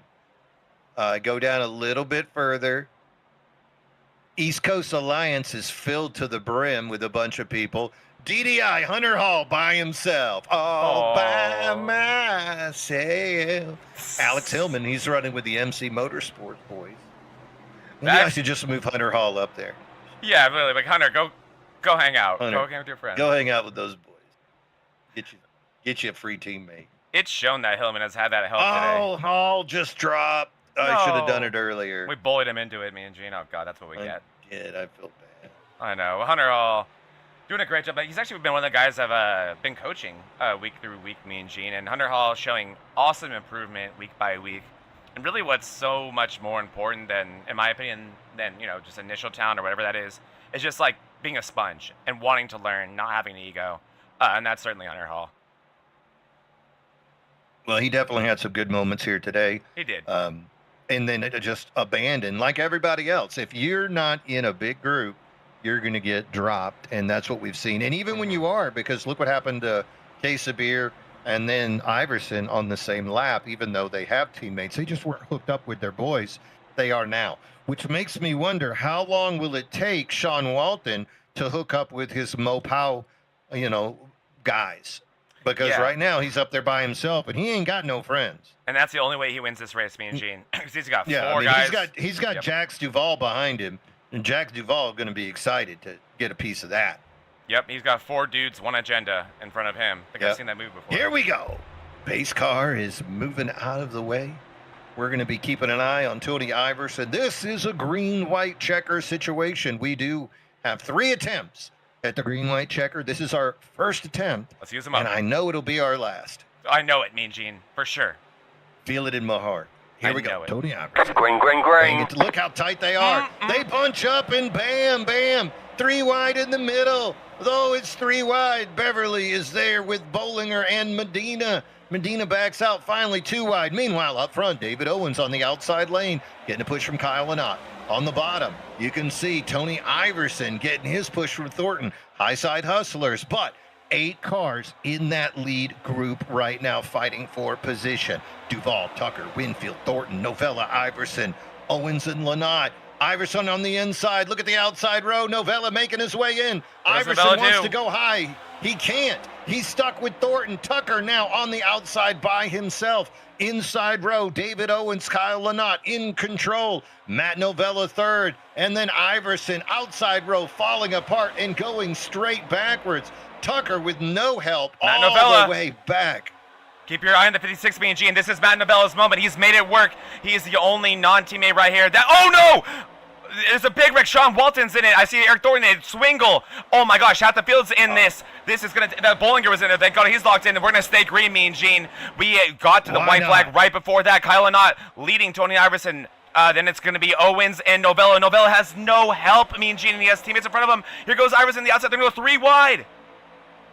Go down a little bit further. East Coast Alliance is filled to the brim with a bunch of people. DDI Hunter Hall by himself, all by myself. Alex Hillman, he's running with the MC Motorsports boys. Maybe I should just move Hunter Hall up there. Yeah, really. Like, Hunter, go hang out. Hunter, go hang with your friends. Go hang out with those boys. Get you a free teammate. It's shown that Hillman has had that help today. Oh, Hall just dropped. I should have done it earlier. We bullied him into it, me and Gene. Oh, God, that's what we get. I feel bad. I know. Hunter Hall doing a great job. He's actually been one of the guys I've been coaching week through week, me and Gene. And Hunter Hall showing awesome improvement week by week. And really what's so much more important than, in my opinion, than, just initial talent or whatever that is just like being a sponge and wanting to learn, not having an ego. And that's certainly Hunter Hall. Well, he definitely had some good moments here today. He did. and then it just abandon like everybody else. If you're not in a big group, you're going to get dropped, and that's what we've seen. And even when you are, because look what happened to Beer and then Iverson on the same lap, even though they have teammates, they just weren't hooked up with their boys. They are now, which makes me wonder how long will it take Sean Walton to hook up with his Mopao, guys, because right now he's up there by himself and he ain't got no friends. And that's the only way he wins this race, me and Gene, because he's got four guys. He's got Jax Duvall behind him, and Jax Duvall going to be excited to get a piece of that. Yep, he's got 4 dudes, 1 agenda in front of him. I think I've seen that move before. Here we go. Pace car is moving out of the way. We're going to be keeping an eye on Tony Iverson. This is a green-white checker situation. We do have 3 attempts at the green-white checker. This is our first attempt. Let's use them up. And I know it'll be our last. I know it, Mean Gene, for sure. Feel it in my heart. Here we go. Tony Iverson. Green. Look how tight they are. They bunch up and bam, bam. 3 wide in the middle. Though it's 3 wide, Beverly is there with Bollinger and Medina. Medina backs out, finally 2 wide. Meanwhile, up front, David Owens on the outside lane, getting a push from Kyle Lynott. On the bottom, you can see Tony Iverson getting his push from Thornton. High side hustlers, but 8 cars in that lead group right now fighting for position. Duvall, Tucker, Winfield, Thornton, Novella, Iverson, Owens, and Lynott. Iverson on the inside. Look at the outside row. Novella making his way in. Iverson wants to go high. He can't. He's stuck with Thornton. Tucker now on the outside by himself. Inside row, David Owens, Kyle Lynott in control. Matt Novella third. And then Iverson outside row falling apart and going straight backwards. Tucker with no help all the way back. Keep your eye on the 56 BG, and this is Matt Novella's moment. He's made it work. He's the only non-teammate right here. Oh no! There's a big wreck. Sean Walton's in it. I see Eric Thornton and Swingle. Oh my gosh, half the field's in this. This is gonna. Bollinger was in there. Thank God he's locked in. We're gonna stay green, Mean Gene. We got to the white flag right before that. Kyle Lynott leading Tony Iverson. Then it's going to be Owens and Novella. Novella has no help, Mean Gene, and he has teammates in front of him. Here goes Iverson, the outside. They're going to go 3 wide.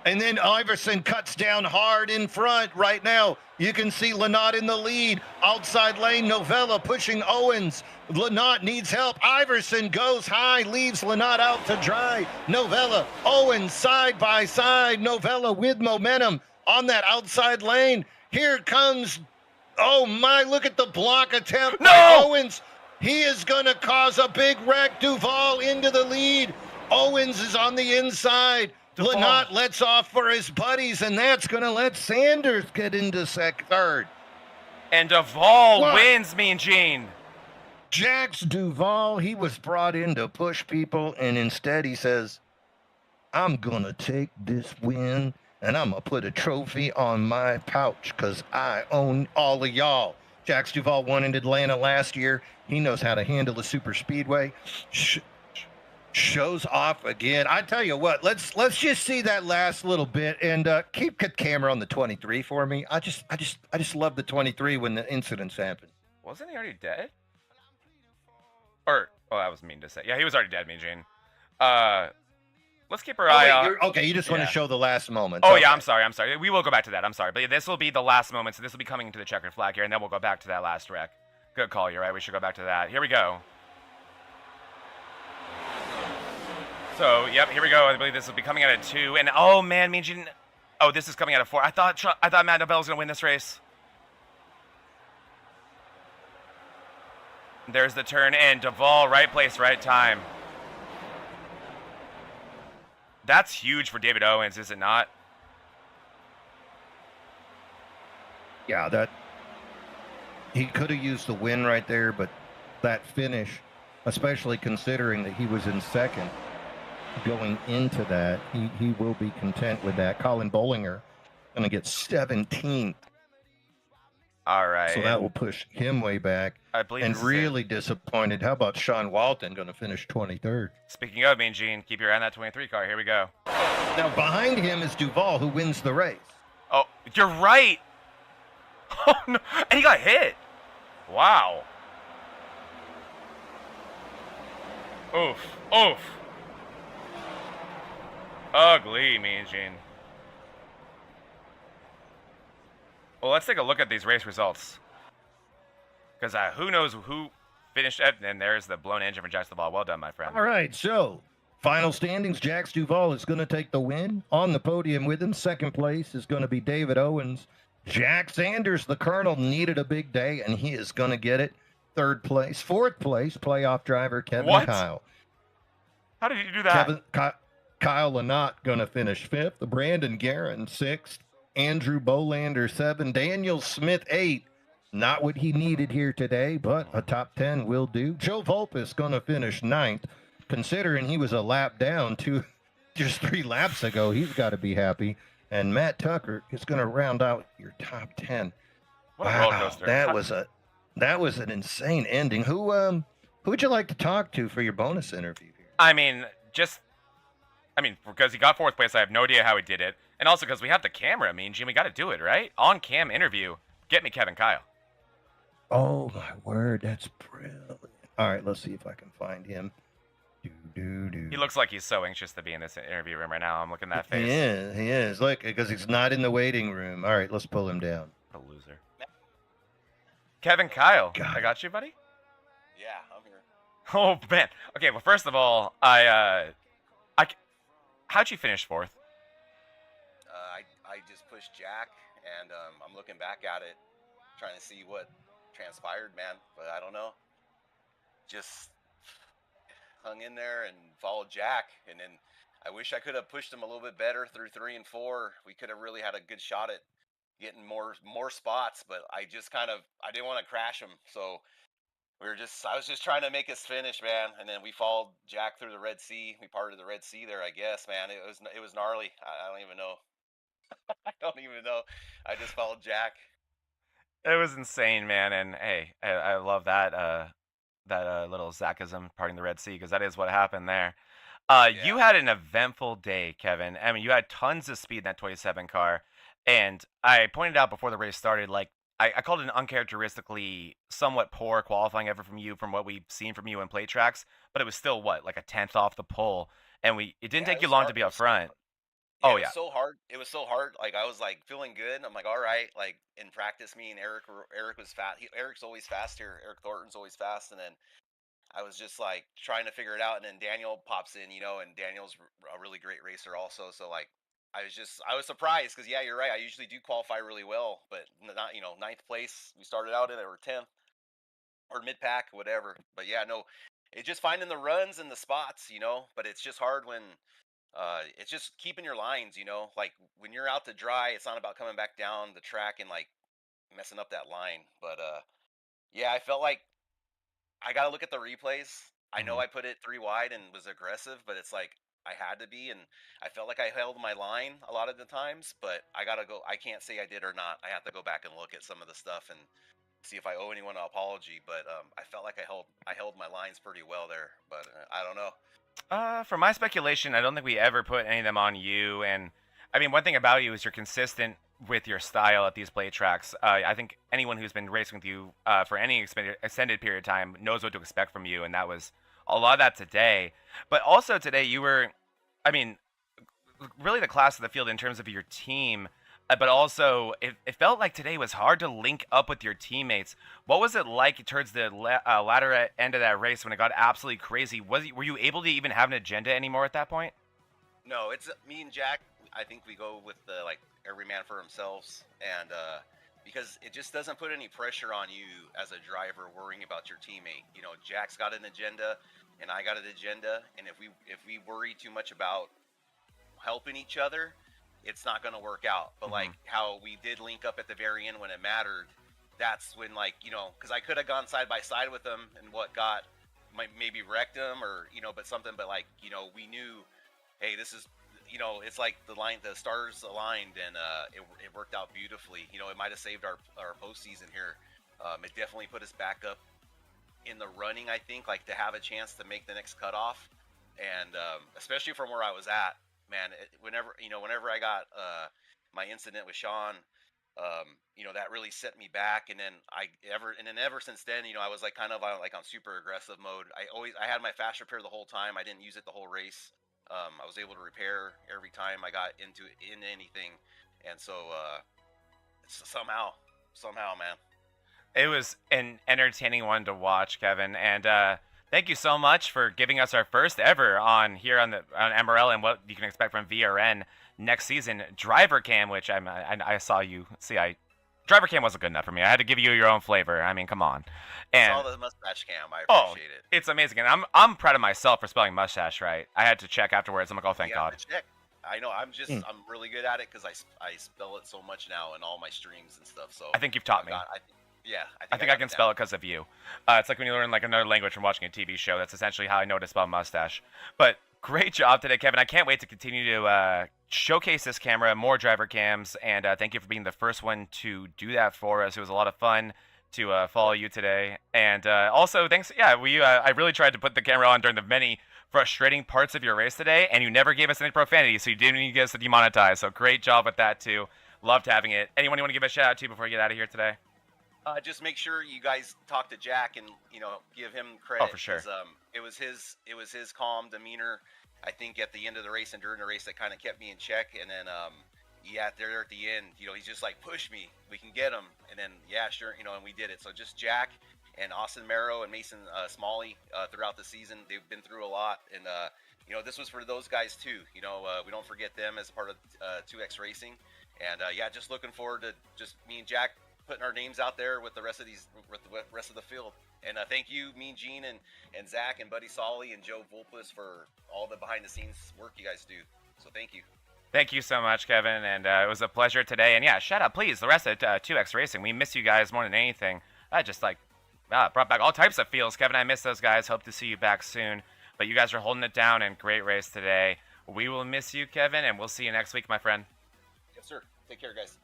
And then Iverson cuts down hard in front right now. You can see Lynott in the lead. Outside lane, Novella pushing Owens. Lynott needs help. Iverson goes high, leaves Lynott out to dry. Novella, Owens side by side. Novella with momentum on that outside lane. Here comes, oh my, look at the block attempt by Owens. He is going to cause a big wreck. Duvall into the lead. Owens is on the inside. Lynott lets off for his buddies, and that's going to let Sanders get into third. And Duvall wins, Mean Gene. Jax Duvall, he was brought in to push people, and instead he says, I'm going to take this win, and I'm going to put a trophy on my pouch because I own all of y'all. Jax Duvall won in Atlanta last year. He knows how to handle a super speedway. Shows off again. I tell you what, let's just see that last little bit and keep the camera on the 23 for me. I just love the 23 when the incidents happen. Wasn't he already dead? Or that was mean to say. Yeah, he was already dead, Mean Gene. Let's keep our eye on. Okay, you just want to show the last moment. Oh, okay. Yeah, I'm sorry. We will go back to that. I'm sorry. But this will be the last moment, so this will be coming into the checkered flag here, and then we'll go back to that last wreck. Good call, you're right. We should go back to that. Here we go. So, yep, here we go. I believe this will be coming out at 2. And, oh, man, Mean Gene. Oh, this is coming out at 4. I thought Matt Novella was going to win this race. There's the turn in. Duvall, right place, right time. That's huge for David Owens, is it not? Yeah, he could have used the win right there, but that finish, especially considering that he was in second going into that, he will be content with that. Colin Bollinger going to get 17th. All right. So that will push him way back. I believe. And really disappointed. How about Sean Walton going to finish 23rd? Speaking of, Mean Gene, keep your eye on that 23 car. Here we go. Now behind him is Duvall, who wins the race. Oh, you're right. Oh no! And he got hit. Wow. Oof. Oof. Ugly, Mean Gene. Well, let's take a look at these race results. because who knows who finished it. And there's the blown engine from Jax Duval. Well done, my friend. All right, so final standings. Jax Duval is going to take the win. On the podium with him, second place is going to be David Owens. Jack Sanders, the Colonel, needed a big day, and he is going to get it. Third place. Fourth place, playoff driver Kevin What? Kyle. How did you do that? Kyle Lynott going to finish fifth. Brandon Guerin, sixth. Andrew Bolander, seven. Daniel Smith, eight. Not what he needed here today, but a top 10 will do. Joe Volpus going to finish ninth. Considering he was a lap down just 3 laps ago, he's got to be happy. And Matt Tucker is going to round out your top 10. What a roller coaster. That was an insane ending. Who would you like to talk to for your bonus interview here? I mean, because he got fourth place, I have no idea how he did it. And also because we have the camera. I mean, Jim, we got to do it, right? On cam interview. Get me Kevin Kyle. Oh, my word. That's brilliant. All right, let's see if I can find him. He looks like he's so anxious to be in this interview room right now. I'm looking at that face. He is. Look, because he's not in the waiting room. All right, let's pull him down. A loser. Kevin Kyle. God. I got you, buddy? Yeah, I'm here. Oh, man. Okay, well, first of all, how'd you finish fourth? I just pushed Jack, and I'm looking back at it, trying to see what transpired, man. But I don't know. Just hung in there and followed Jack, and then I wish I could have pushed him a little bit better through 3 and 4. We could have really had a good shot at getting more spots, but I didn't want to crash him, so I was just trying to make us finish, man. And then we followed Jack through the Red Sea. We parted the Red Sea there, I guess, man. It was gnarly. I don't even know. I don't even know. I just followed Jack. It was insane, man. And hey, I love that little Zachism, parting the Red Sea, because that is what happened there. Yeah. You had an eventful day, Kevin. I mean, you had tons of speed in that 27 car. And I pointed out before the race started, like, I called it an uncharacteristically somewhat poor qualifying effort from you from what we've seen from you in plate tracks, but it was still, like a 10th off the pole. And it didn't take you long to be up front. Yeah, it was so hard. It was so hard. Like, I was like feeling good. I'm like, all right. Like, in practice, me and Eric was fast. Eric's always fast here. Eric Thornton's always fast. And then I was just like trying to figure it out. And then Daniel pops in, and Daniel's a really great racer also. So like, I was surprised because, yeah, you're right. I usually do qualify really well, but not, 9th place. We started out in it, or 10th or mid pack, whatever. But yeah, no, it's just finding the runs and the spots, but it's just hard when, it's just keeping your lines, like when you're out to dry, it's not about coming back down the track and like messing up that line. But, yeah, I felt like I got to look at the replays. I know I put it 3 wide and was aggressive, but it's like I had to be, and I felt like I held my line a lot of the times, but I got to go. I can't say I did or not. I have to go back and look at some of the stuff and see if I owe anyone an apology, but I felt like I held my lines pretty well there, but I don't know. For my speculation, I don't think we ever put any of them on you. And I mean, one thing about you is you're consistent with your style at these plate tracks. I think anyone who's been racing with you for any extended period of time knows what to expect from you, and that was a lot of that today. But also today, you were, I mean, really the class of the field in terms of your team. But also, it felt like today was hard to link up with your teammates. What was it like towards the latter end of that race when it got absolutely crazy? Were you able to even have an agenda anymore at that point? No, it's me and Jack. I think we go with the every man for themselves, and because it just doesn't put any pressure on you as a driver worrying about your teammate. Jack's got an agenda, and I got an agenda, and if we worry too much about helping each other, it's not going to work out. But like how we did link up at the very end when it mattered, that's when because I could have gone side by side with them and maybe wrecked them or but something. But we knew, hey, this is it's like the stars aligned, and it worked out beautifully. It might have saved our postseason here. It definitely put us back up in the running. I think to have a chance to make the next cutoff, and especially from where I was at. Man, whenever I got my incident with Sean, that really set me back. And then ever since then, I was kind of on super aggressive mode. I had my fast repair the whole time. I didn't use it the whole race. I was able to repair every time I got into anything, and so somehow, man. It was an entertaining one to watch, Kevin, and thank you so much for giving us our first ever on here on MRL and what you can expect from VRN next season. Driver cam, which I saw you see. Driver cam wasn't good enough for me. I had to give you your own flavor. I mean, come on. And Saw the mustache cam. I appreciate it. It's amazing, and I'm proud of myself for spelling mustache right. I had to check afterwards. I'm like, oh, thank You God. have to check. I know. I'm really good at it because I spell it so much now in all my streams and stuff. So I think you've taught me. I think I can spell it because of you. It's like when you learn like another language from watching a TV show. That's essentially how I know to spell mustache. But great job today, Kevin. I can't wait to continue to showcase this camera, more driver cams, and thank you for being the first one to do that for us. It was a lot of fun to follow you today. And also, thanks. Yeah, I really tried to put the camera on during the many frustrating parts of your race today, and you never gave us any profanity, so you didn't even get us to demonetize. So great job with that, too. Loved having it. Anyone you want to give a shout out to before we get out of here today? Just make sure you guys talk to Jack and give him credit. Oh, for sure. 'Cause, it was his calm demeanor. I think at the end of the race and during the race that kind of kept me in check. And then there at the end, he's just like, push me, we can get him. And then sure, and we did it. So just Jack and Austin Merrow and Mason Smalley throughout the season, they've been through a lot. And this was for those guys too. We don't forget them as part of 2X Racing. And just looking forward to just me and Jack putting our names out there with the rest of the field. And thank you, Mean Gene and Zach and Buddy Solly and Joe Volpus for all the behind the scenes work you guys do. So thank you. Thank you so much, Kevin, and it was a pleasure today. And shout out, please, the rest of 2X Racing. We miss you guys more than anything. I just brought back all types of feels. Kevin, I miss those guys. Hope to see you back soon. But you guys are holding it down, and great race today. We will miss you, Kevin, and we'll see you next week, my friend. Yes, sir. Take care, guys.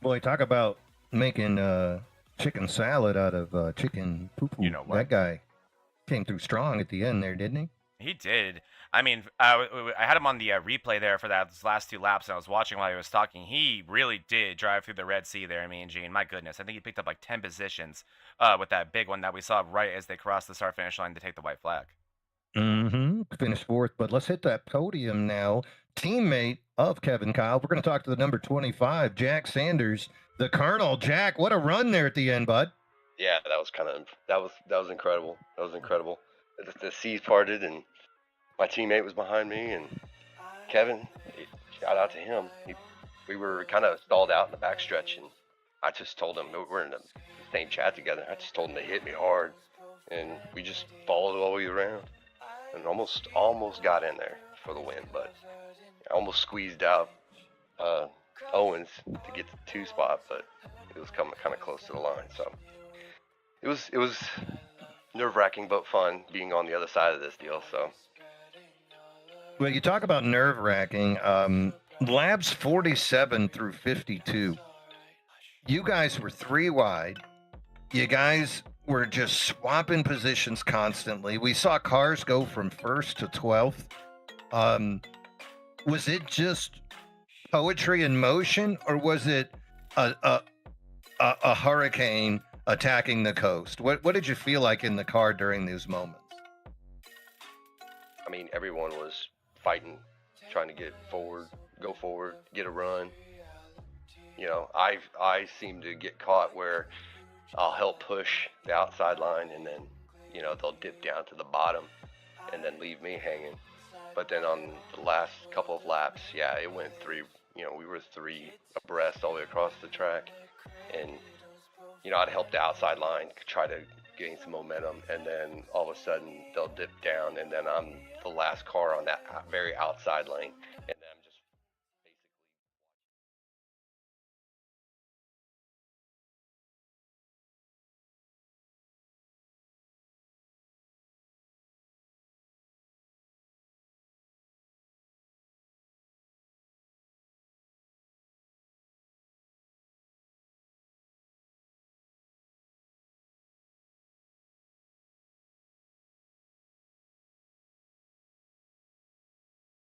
Boy, talk about making chicken salad out of chicken poo-poo. You know what? That guy came through strong at the end there, didn't he? He did. I mean, I had him on the replay there for those last 2 laps, and I was watching while he was talking. He really did drive through the Red Sea there, me and Gene. My goodness, I think he picked up like 10 positions with that big one that we saw right as they crossed the start-finish line to take the white flag. Mm-hmm. Finished 4th, but let's hit that podium now. Teammate of Kevin Kyle. We're going to talk to the number 25, Jack Sanders, the Colonel. Jack, what a run there at the end, bud. Yeah, that was incredible. That was incredible. The seas parted and my teammate was behind me, and Kevin, shout out to him. We were kind of stalled out in the backstretch, and I just told him, we're in the same chat together. I just told him to hit me hard, and we just followed all the way around, and almost got in there for the win, but I almost squeezed out Owens to get to the 2 spot, but it was coming kind of close to the line. So it was nerve-wracking but fun being on the other side of this deal. So. Well, you talk about nerve-wracking. Laps 47 through 52. You guys were 3 wide. You guys were just swapping positions constantly. We saw cars go from 1st to 12th. Was it just poetry in motion, or was it a hurricane attacking the coast? What did you feel like in the car during those moments? I mean, everyone was fighting, trying to go forward, get a run. I seem to get caught where I'll help push the outside line, and then, they'll dip down to the bottom and then leave me hanging. But then on the last couple of laps, it went 3, we were 3 abreast all the way across the track. And, I'd help the outside line, try to gain some momentum, and then all of a sudden they'll dip down, and then I'm the last car on that very outside lane. And